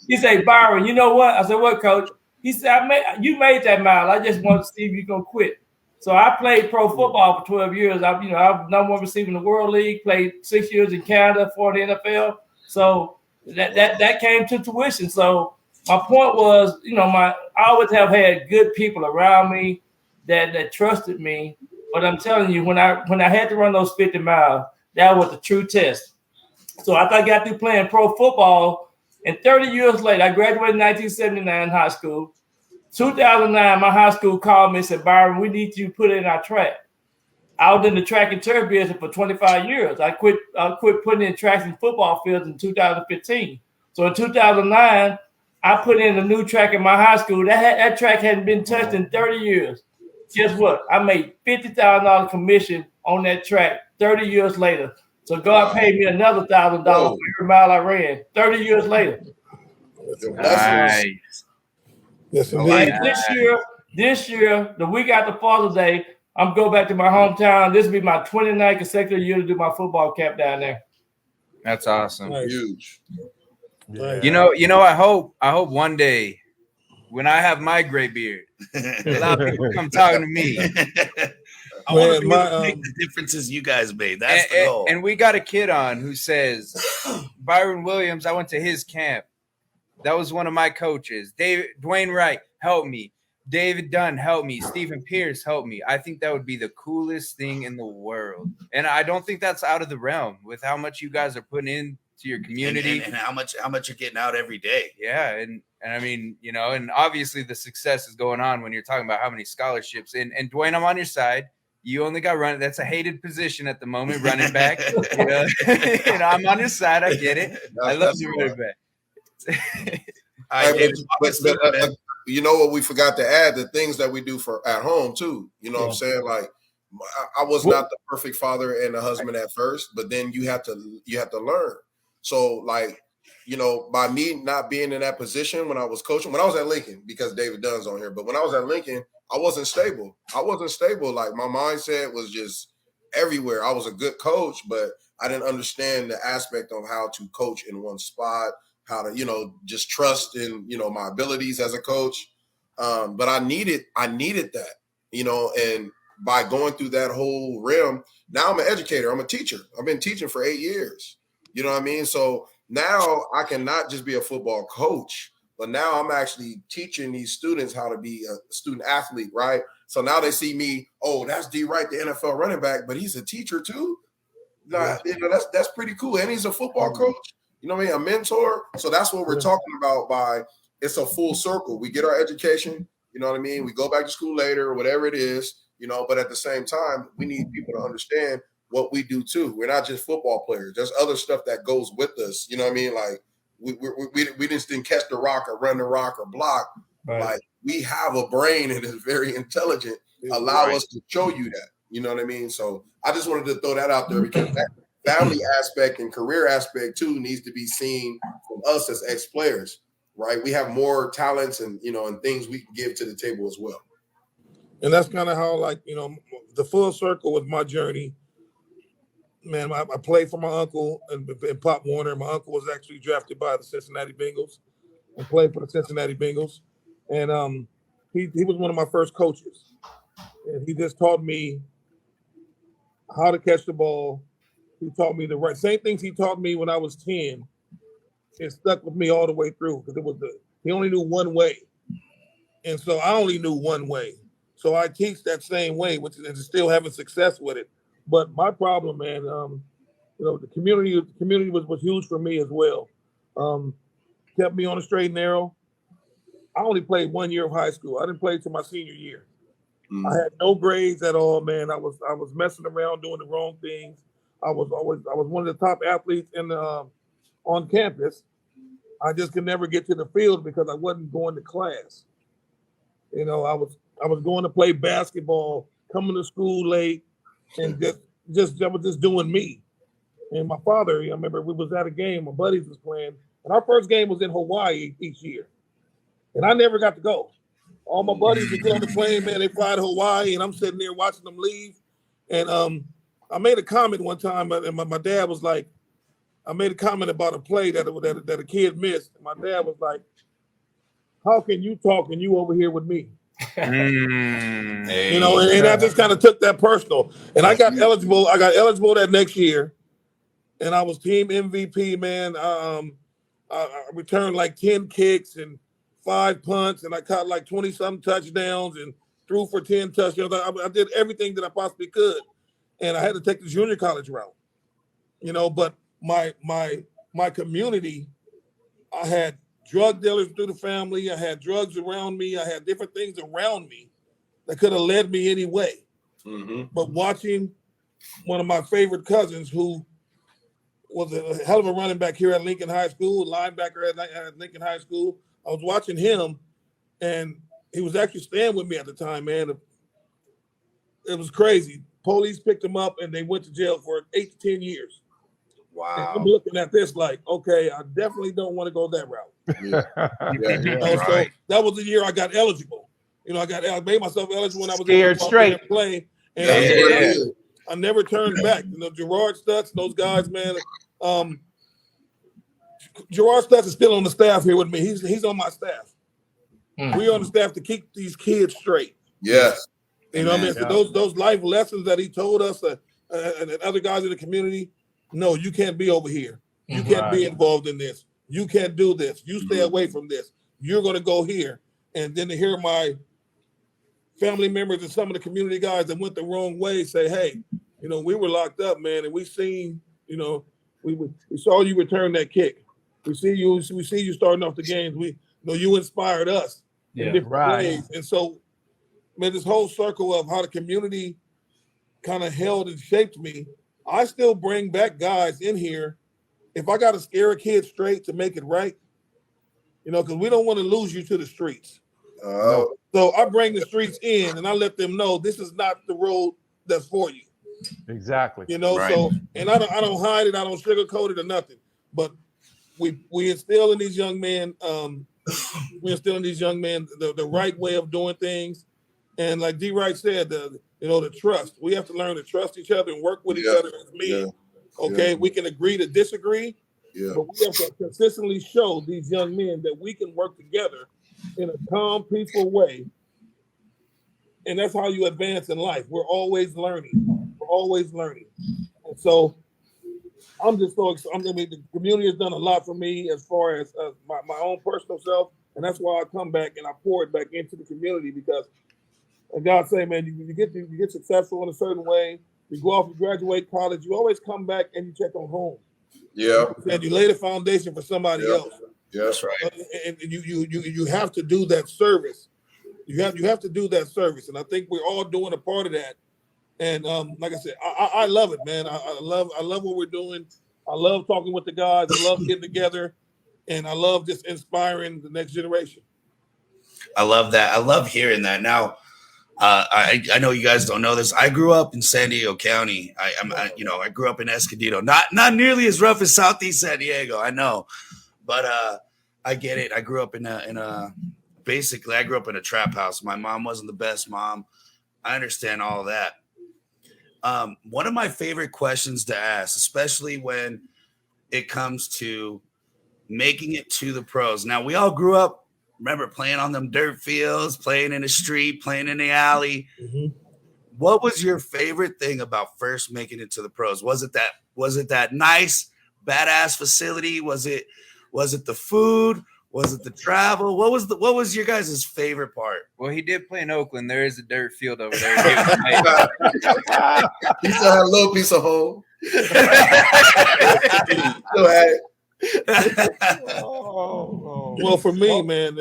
he said, "Byron, you know what?" I said, "What, coach?" He said, "You made that mile. I just want to see if you're going to quit." So I played pro football for 12 years. I've number one receiver in the World League, played 6 years in Canada for the NFL. So that came to tuition. So my point was, I always have had good people around me that trusted me. But I'm telling you, when I had to run those 50 miles, that was the true test. So after I got through playing pro football, and 30 years later, I graduated in 1979 high school. 2009, my high school called me and said, "Byron, we need you to put in our track." I was in the track and turf business for 25 years. I quit putting in tracks and football fields in 2015. So in 2009, I put in a new track in my high school. That track hadn't been touched in 30 years. Guess what? I made $50,000 commission on that track 30 years later. So God paid me another $1,000 for every mile I ran 30 years later. Nice. Yes, Like indeed. this year, the week after Father's Day, I'm going back to my hometown. This will be my 29th consecutive year to do my football camp down there. That's awesome. Nice. Huge. Nice. You know, I hope one day when I have my gray beard, a lot of people come talking to me. I want to Man, make the differences you guys made. That's the goal. And we got a kid on who says, Byron Williams, I went to his camp. That was one of my coaches. Dwyane Wright helped me. David Dunn helped me. Stephen Pierce helped me. I think that would be the coolest thing in the world. And I don't think that's out of the realm with how much you guys are putting into your community. And how much you're getting out every day. Yeah. And I mean, and obviously the success is going on when you're talking about how many scholarships. And Dwyane, I'm on your side. You only got running. That's a hated position at the moment, running back. I'm on your side. I get it. I love you, running back. But you know what we forgot to add? The things that we do for at home too. You know what I'm saying? Like I was not the perfect father and a husband at first, but then you have to learn. So like, by me not being in that position when I was coaching, when I was at Lincoln, because David Dunn's on here, but when I was at Lincoln, I wasn't stable. Like my mindset was just everywhere. I was a good coach, but I didn't understand the aspect of how to coach in one spot, how to, just trust in, my abilities as a coach. But I needed that, you know, and by going through that whole realm, now I'm an educator. I'm a teacher. I've been teaching for 8 years. You know what I mean? So now I can not just be a football coach, but now I'm actually teaching these students how to be a student athlete, right? So now they see me, oh, that's D Wright, the NFL running back, but he's a teacher too. Nah, you know, that's pretty cool. And he's a football coach, you know what I mean? A mentor. So that's what we're talking about by it's a full circle. We get our education, you know what I mean? We go back to school later or whatever it is, you know, but at the same time, we need people to understand what we do too. We're not just football players. There's other stuff that goes with us. You know what I mean? Like we just didn't catch the rock or run the rock or block. Right. Like we have a brain that is very intelligent. Allow us to show you that. You know what I mean? So I just wanted to throw that out there because that family aspect and career aspect too needs to be seen from us as ex-players, right? We have more talents and, you know, and things we can give to the table as well. And that's kind of how, like, you know, the full circle was my journey. Man, I played for my uncle and Pop Warner. My uncle was actually drafted by the Cincinnati Bengals and played for the Cincinnati Bengals. And he was one of my first coaches. And he just taught me how to catch the ball. He taught me the right same things he taught me when I was 10. It stuck with me all the way through because he only knew one way. And so I only knew one way. So I teach that same way, which is still having success with it. But my problem, man, you know, the community was huge for me as well. Kept me on the straight and narrow. I only played 1 year of high school. I didn't play till my senior year. I had no grades at all, man. I was messing around doing the wrong things. I was one of the top athletes on campus. I just could never get to the field because I wasn't going to class. You know, I was going to play basketball, coming to school late, and I was just doing me. And my father, I remember we was at a game, my buddies was playing, and our first game was in Hawaii each year. And I never got to go. All my buddies would get on the plane, man, they fly to Hawaii, and I'm sitting there watching them leave. And I made a comment one time, and my dad was like, I made a comment about a play that a kid missed. My dad was like, how can you talk and you over here with me? You know, and I just kind of took that personal. And I got eligible that next year, and I was team MVP, man. I returned like 10 kicks and 5 punts, and I caught like 20-something touchdowns and threw for 10 touchdowns. I did everything that I possibly could, and I had to take the junior college route. You know, but my community, I had drug dealers through the family. I had drugs around me. I had different things around me that could have led me any way. But watching one of my favorite cousins, who was a hell of a running back here at Lincoln High School, linebacker at Lincoln High School, I was watching him, and he was actually staying with me at the time, man. It was crazy. Police picked him up, and they went to jail for 8 to 10 years. Wow. And I'm looking at this like, okay, I definitely don't want to go that route. You know, So that was the year I got eligible. You know, I made myself eligible when I was Scared straight. Playing, and Yeah. I never turned back. You know, Gerard Stutz, those guys, man. Gerard Stutz is still on the staff here with me. He's on my staff. We're on the staff to keep these kids straight. Yes. You know what I mean? So those life lessons that he told us and other guys in the community, no, you can't be over here. You can't be involved in this. You can't do this. You stay away from this. You're going to go here. And then to hear my family members and some of the community guys that went the wrong way say, hey, you know, we were locked up, man, and we seen, you know, we saw you return that kick. We see you starting off the games. We know you inspired us in different ways. And so, man, this whole circle of how the community kind of held and shaped me, I still bring back guys in here. If I got to scare a kid straight to make it right, you know, because we don't want to lose you to the streets. So I bring the streets in and I let them know this is not the road that's for you. Exactly. You know, so, and I don't hide it. I don't sugarcoat it or nothing. But we instill in these young men, the right way of doing things. And like D. Wright said, the trust. We have to learn to trust each other and work with each other as men. Okay, we can agree to disagree, but we have to consistently show these young men that we can work together in a calm, peaceful way. And that's how you advance in life. We're always learning. We're always learning. And so I'm just so excited. I mean, the community has done a lot for me as far as my own personal self. And that's why I come back and I pour it back into the community because, and God say, man, you get successful in a certain way. You go off, you graduate college, you always come back and you check on home. Yeah. And you lay the foundation for somebody else. Yeah, that's right. And you have to do that service. You have to do that service. And I think we're all doing a part of that. And like I said, I love it, man. I love what we're doing. I love talking with the guys. I love getting together. And I love just inspiring the next generation. I love that. I love hearing that. Now, I know you guys don't know this. I grew up in San Diego County. I grew up in Escondido. Not nearly as rough as Southeast San Diego. I know, but I get it. I grew up basically I grew up in a trap house. My mom wasn't the best mom. I understand all of that. One of my favorite questions to ask, especially when it comes to making it to the pros. Now, we all grew up, remember, playing on them dirt fields, playing in the street, playing in the alley. Mm-hmm. What was your favorite thing about first making it to the pros? Was it that nice, badass facility? Was it the food? Was it the travel? What was your guys' favorite part? Well, he did play in Oakland. There is a dirt field over there. He still had a little piece of home. Still had it. Well, for me, man,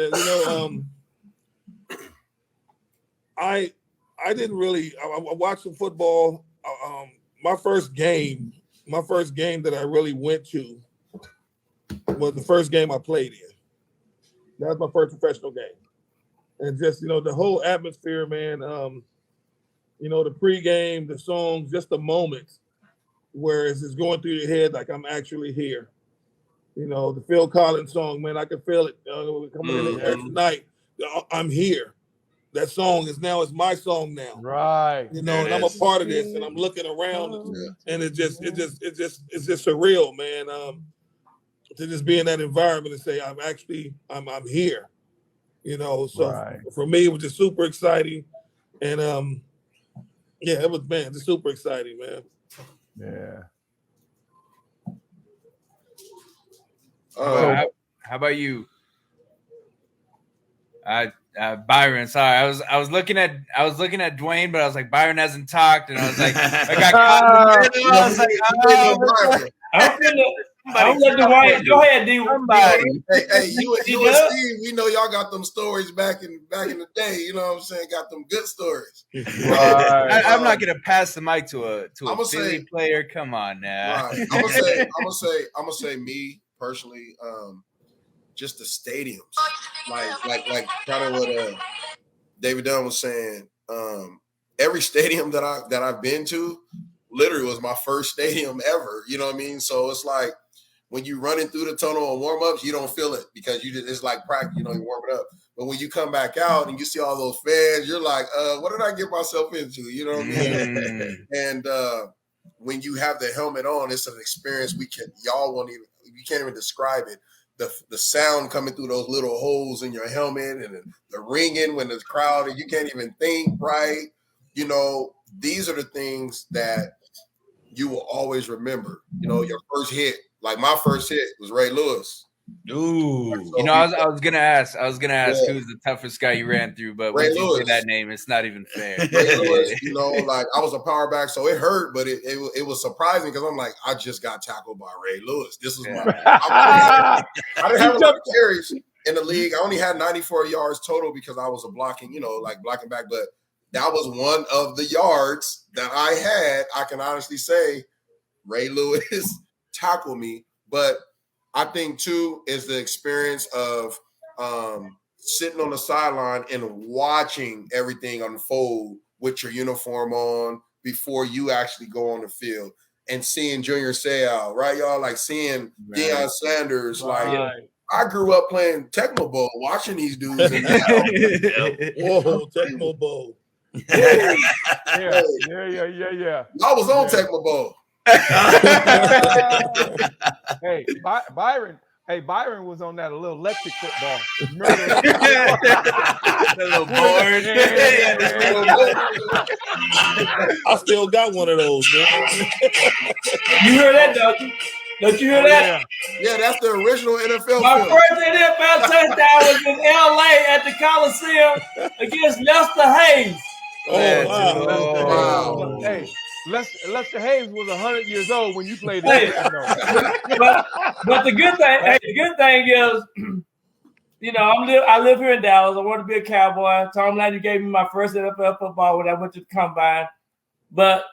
I didn't really. I watched some football. My first game that I really went to was the first game I played in. That was my first professional game, and just the whole atmosphere, man. The pregame, the songs, just the moments where it's just going through your head like I'm actually here. The Phil Collins song, man, I can feel it coming in the air tonight. I'm here. That song is my song now. Right. And I'm a part of this, and I'm looking around, and it's just surreal, man. To just be in that environment and say I'm here. So right. For me, it was just super exciting, and it was, man, just super exciting, man. Yeah. How about you, Byron? Sorry, I was looking at Dwyane, but I was like, Byron hasn't talked, and I was like, I got caught. I was like, I'm let Dwyane. Go ahead, D. Hey, you and Steve, we know y'all got them stories back in the day. You know what I'm saying? Got them good stories. Right. I'm not gonna pass the mic to a Philly player. Come on now. Right. I'm gonna say me personally, just the stadiums, like kind of what David Dunn was saying. Every stadium that I've been to, literally was my first stadium ever. You know what I mean? So it's like when you running through the tunnel on warm ups, you don't feel it because it's like practice. You warm it up. But when you come back out and you see all those fans, you're like, what did I get myself into? You know what I mean? And when you have the helmet on, it's an experience you can't even describe it. The sound coming through those little holes in your helmet and the ringing when there's crowd and you can't even think right. These are the things that you will always remember. Your first hit. Like my first hit was Ray Lewis. Ooh. I was gonna ask who's the toughest guy you ran through, but when you say that name, it's not even fair. Ray Lewis, like I was a power back, so it hurt, but it was surprising because I'm like, I just got tackled by Ray Lewis. This was I didn't have a lot of carries in the league. I only had 94 yards total because I was a blocking back, but that was one of the yards that I had. I can honestly say Ray Lewis tackled me, but I think too is the experience of sitting on the sideline and watching everything unfold with your uniform on before you actually go on the field and seeing Junior Seau, right, y'all? Like seeing Deion Sanders. Right. Like I grew up playing Tecmo Bowl, watching these dudes. And Whoa, Tecmo Bowl. Yeah. I was on Tecmo Bowl. Hey, Byron, Hey, Byron was on that a little electric football. The little board. I still got one of those, man. You hear that, don't you? Don't you hear that? Yeah, that's the original NFL My film. first NFL touchdown was in LA at the Coliseum against Lester Hayes. Wow. Hey, Lester Hayes was 100 years old when you played Hey. it. But the good thing is, you know, I live here in Dallas. I want to be a Cowboy. Tom Landry gave me my first NFL football when I went to the Combine. But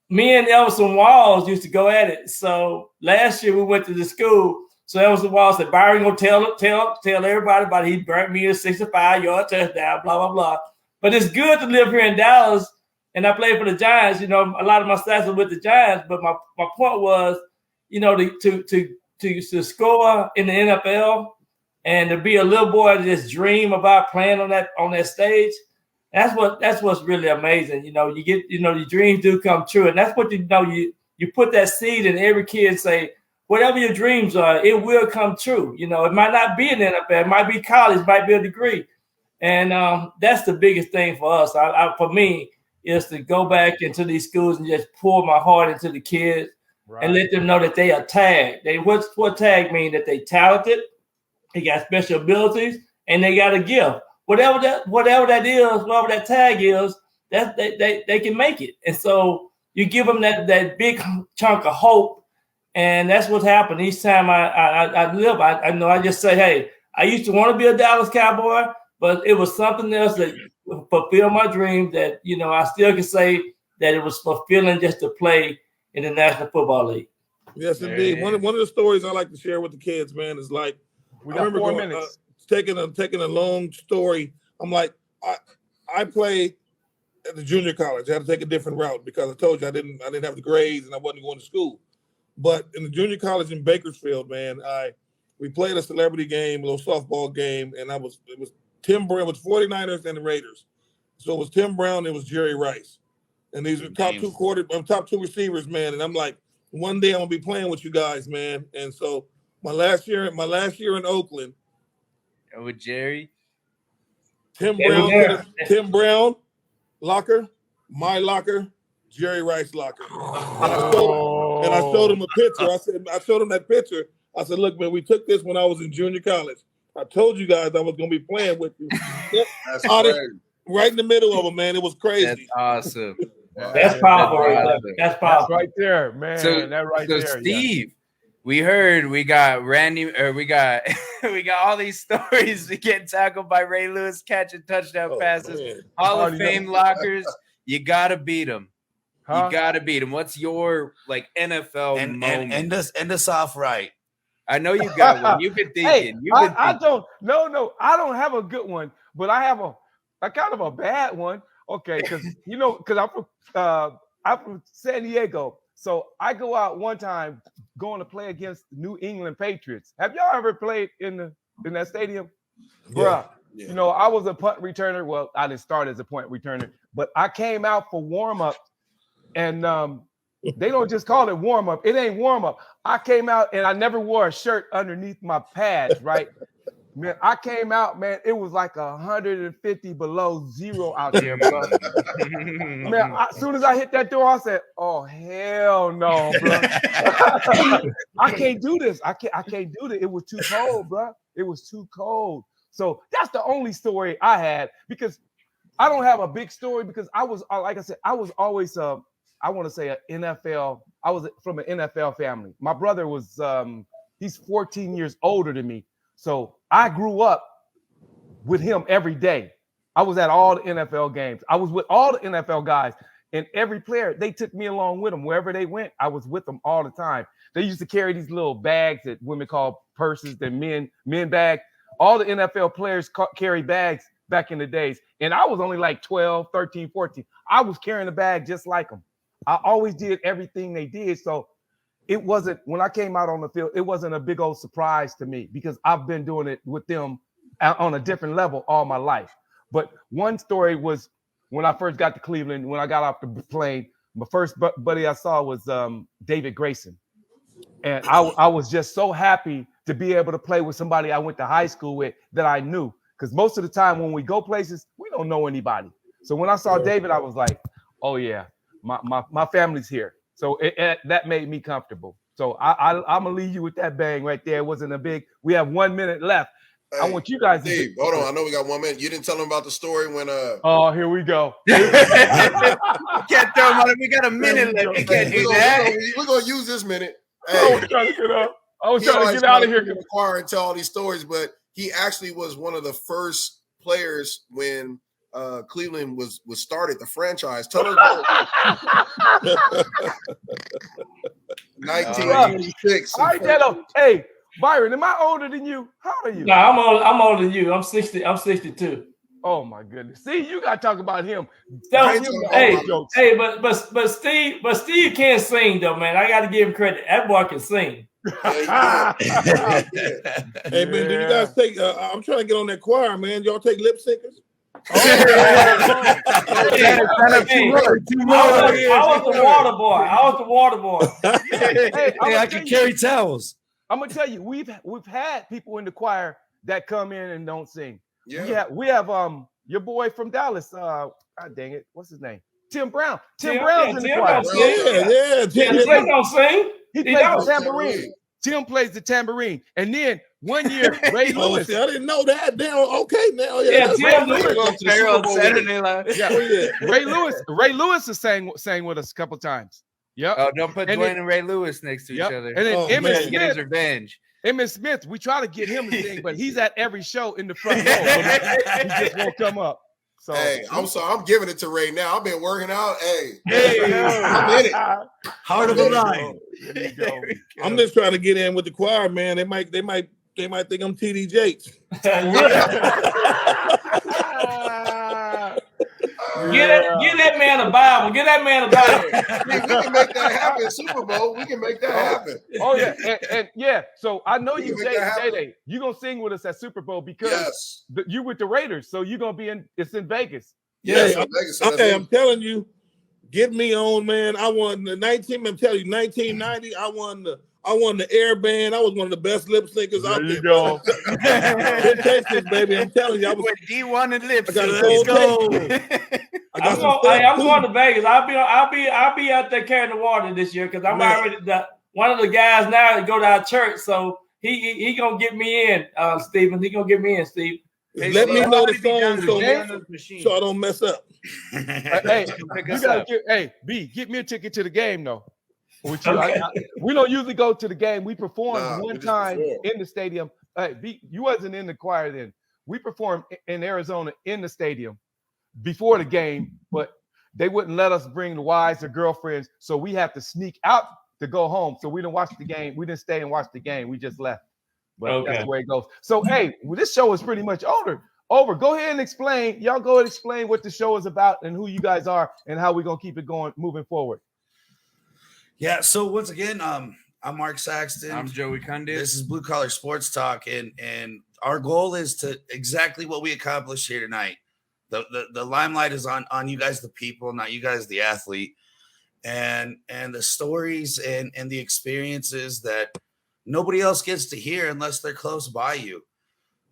me and Elson Walls used to go at it. So last year we went to the school. So Elson Walls said, Byron gonna tell everybody about it. He burnt me a 65-yard touchdown, blah, blah, blah. But it's good to live here in Dallas. And I played for the Giants. You know, a lot of my stats are with the Giants. But my point was, you know, to score in the NFL and to be a little boy to just dream about playing on that stage. That's what's really amazing. You know, you get, you know, your dreams do come true. And that's what, you know, you put that seed in every kid, say, whatever your dreams are, it will come true. You know, it might not be an NFL, it might be college, it might be a degree. And that's the biggest thing for us. For me, is to go back into these schools and just pour my heart into the kids and let them know that they are tagged. What tag mean? That they talented, they got special abilities, and they got a gift. Whatever that is, whatever that tag is, that they can make it. And so you give them that big chunk of hope, and that's what's happened each time I live. I know I just say, hey, I used to want to be a Dallas Cowboy, but it was something else that fulfilled my dream. That, you know, I still can say that it was fulfilling just to play in the National Football League. Yes, indeed. One of the stories I like to share with the kids, man, is like, We got 4 minutes. Taking a long story. I'm like, I played at the junior college. I had to take a different route because I told you I didn't have the grades and I wasn't going to school. But in the junior college in Bakersfield, man, we played a celebrity game, a little softball game, and it was Tim Brown, it was 49ers and the Raiders. So it was Tim Brown, it was Jerry Rice. And these are top two receivers, man. And I'm like, one day I'm gonna be playing with you guys, man. And so my last year in Oakland, with Jerry, Tim Brown locker, my locker, Jerry Rice locker. And I showed him a picture. I showed him that picture. I said, look, man, we took this when I was in junior college. I told you guys I was going to be playing with you. That's crazy. Right in the middle of them, man. It was crazy. that's awesome. That's powerful. That's powerful. That's right there, man. So Steve, we heard we got Randy, or we got all these stories. We get tackled by Ray Lewis, catching touchdown passes, man. Hall of Fame lockers. You gotta beat them. Huh? You gotta beat them. What's your like NFL moment? And us off right. I know you got one. You've been thinking. Hey, I don't have a good one, but I have a kind of a bad one. Okay, because I'm from San Diego, so I go out one time going to play against the New England Patriots. Have y'all ever played in that stadium? Yeah. Bruh, Yeah. you know, I was a punt returner. Well, I didn't start as a punt returner, but I came out for warm up, and they don't just call it warm up. It ain't warm up. I came out and I never wore a shirt underneath my pads, right? Man, I came out, man. It was like 150 below zero out there, bro. Man, as soon as I hit that door, I said, "Oh hell no, bro! I can't do this. I can't do this. It was too cold, bro. It was too cold." So that's the only story I had, because I don't have a big story, because I was, like I said, I was always I want to say an NFL. I was from an NFL family. My brother was he's 14 years older than me. So I grew up with him every day. I was at all the NFL games. I was with all the NFL guys, and every player, they took me along with them. Wherever they went, I was with them all the time. They used to carry these little bags that women call purses, the men bag. All the NFL players carry bags back in the days. And I was only like 12, 13, 14. I was carrying a bag just like them. I always did everything they did. So it wasn't, when I came out on the field, it wasn't a big old surprise to me, because I've been doing it with them on a different level all my life. But one story was when I first got to Cleveland, when I got off the plane, my first buddy I saw was David Grayson. And I was just so happy to be able to play with somebody I went to high school with that I knew. Because most of the time when we go places, we don't know anybody. So when I saw David, I was like, oh yeah, my family's here. So that made me comfortable. So I'm gonna leave you with that bang right there. It wasn't a big. We have 1 minute left. Hey, I want you guys to Steve, hold on. I know we got 1 minute. You didn't tell them about the story when Oh, here we go. Can't throw him on it. We got a minute left. We can't do that. We're gonna use this minute. I Hey, was trying to get up. I was trying to get out of here. Choir and tell all these stories, but he actually was one of the first players when Cleveland was started, the franchise. Tell us about 1986. Hey, Byron, am I older than you? How old are you? No, I'm older than you. I'm 60. I'm 62. Oh my goodness! See, you got to talk about him. But Steve can't sing though, man. I got to give him credit. That boy can sing. Hey man, do you guys take? I'm trying to get on that choir, man. Y'all take lip syncers? I was the water boy. Hey, I can carry towels. I'm gonna tell you, we've had people in the choir that come in and don't sing. Yeah. We have your boy from Dallas. God dang it, what's his name? Tim Brown. Tim Brown's in the choir. Tim don't sing. He plays the tambourine. Tim plays the tambourine. And then 1 year, Ray Lewis. See, I didn't know that. Damn. Okay, now. Ray Lewis has sang with us a couple times. Yep. Oh, don't put Dwyane and Ray Lewis next to each other. And then Emmett get his revenge. Emmett Smith, we try to get him to sing, but he's at every show in the front row. He just won't come up. So hey, I'm sorry, I'm giving it to Ray now. I've been working out. Hey, I'm in it. Heart of the line. I'm just trying to get in with the choir, man. They might think I'm TD Jakes. Get that man a Bible. Get that man a Bible. We can make that happen. Super Bowl. We can make that happen. Oh yeah, and yeah. So I know you, Day. You gonna sing with us at Super Bowl because you with the Raiders. So you gonna be in. It's in Vegas. Yes, yeah, Vegas. Okay, I'm telling you, get me on, man. I won the 1990. I won the Air Band. I was one of the best lip syncers out there. Go. Texas, baby. I'm telling you, I was D1 and lip. Let's go. I'm going to Vegas. I'll be out there carrying the water this year because I'm already one of the guys now that go to our church. So he gonna get me in, Stephen. He gonna get me in, Steve. Let me know the song so I don't mess up. Hey, you gotta get me a ticket to the game though. Which we don't usually go to the game. We performed one time in the stadium. Hey, you wasn't in the choir then. We performed in Arizona in the stadium before the game, but they wouldn't let us bring the wives or girlfriends, so we had to sneak out to go home. So we didn't watch the game. We didn't stay and watch the game. We just left. But that's the way it goes. So hey, this show is pretty much over. Go ahead and explain. Y'all go and explain what the show is about and who you guys are and how we're gonna keep it going moving forward. Yeah, so once again, I'm Mark Saxton. I'm Joey Cundis. This is Blue Collar Sports Talk, and our goal is to exactly what we accomplished here tonight. The limelight is on you guys, the people, not you guys, the athlete, and the stories and the experiences that nobody else gets to hear unless they're close by you.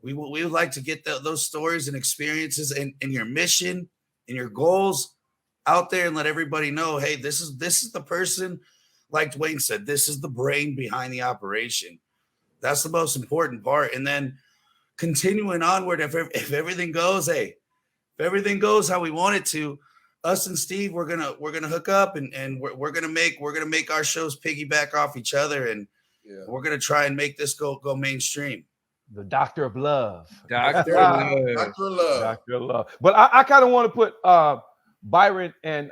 We would like to get those stories and experiences and your mission and your goals out there and let everybody know, hey, this is the person. Like Dwyane said, this is the brain behind the operation. That's the most important part. And then continuing onward, if everything goes, if everything goes how we want it to, us and Steve, we're gonna hook up and we're gonna make our shows piggyback off each other, and we're gonna try and make this go mainstream. The Doctor of Love. Doctor of Love. But I kind of want to put Byron and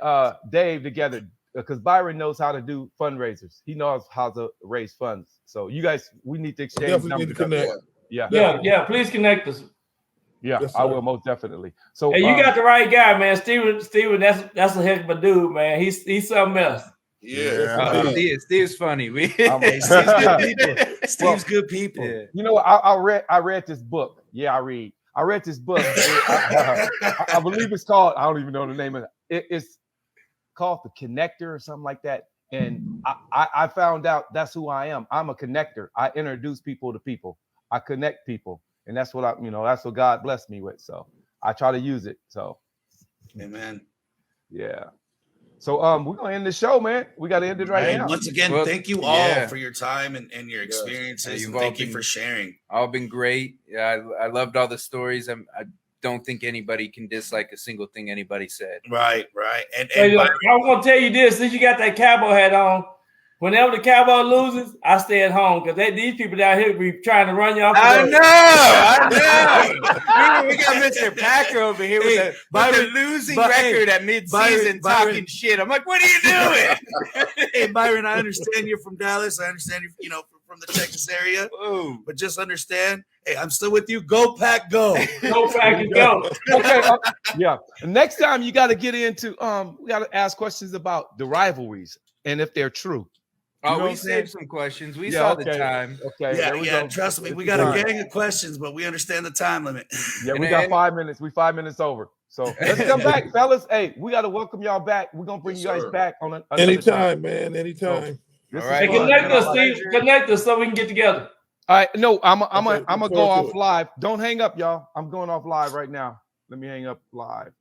Dave together, because Byron knows how to do fundraisers. He knows how to raise funds. So you guys, we need to exchange numbers. Yeah. Please connect us. Yeah, yes, I will most definitely. So hey, you got the right guy, man. Steven, that's a heck of a dude, man. He's something else. Yeah. Steve's funny. Steve's good people. Yeah. You know, I read this book. Yeah, I read this book. I believe it's called, I don't even know the name of it. It's called The Connector or something like that. And I found out that's who I am. I'm a connector. I introduce people to people. I connect people, and that's what that's what God blessed me with. So I try to use it. So, Amen. yeah. So we're gonna end the show, man. We got to end it right now. Once again, thank you all for your time and your experiences. Yeah, and thank you for sharing. All been great. Yeah, I loved all the stories. I don't think anybody can dislike a single thing anybody said. Right. And I was gonna tell you this: since you got that cowboy hat on, whenever the cowboy loses, I stay at home because these people down here be trying to run you off. I know. we got Mr. Packer over here with the losing record at midseason talking shit. I'm like, what are you doing? Hey, Byron, I understand you're from Dallas. I understand you're from the Texas area. Ooh. But just understand, hey, I'm still with you. Go Pack, go. Go Pack and go. Okay. Yeah. Next time you got to get into we got to ask questions about the rivalries and if they're true. We saved some questions. We saw the time. Okay. Yeah. Trust me, we got a gang of questions, but we understand the time limit. Yeah, we got 5 minutes. We 5 minutes over. So let's come back, fellas. Hey, we got to welcome y'all back. We're gonna bring you guys back on anytime, man. Anytime. All right. Connect us, Steve. Connect us so we can get together. All right. No, I'm gonna go off live. Don't hang up, y'all. I'm going off live right now. Let me hang up live.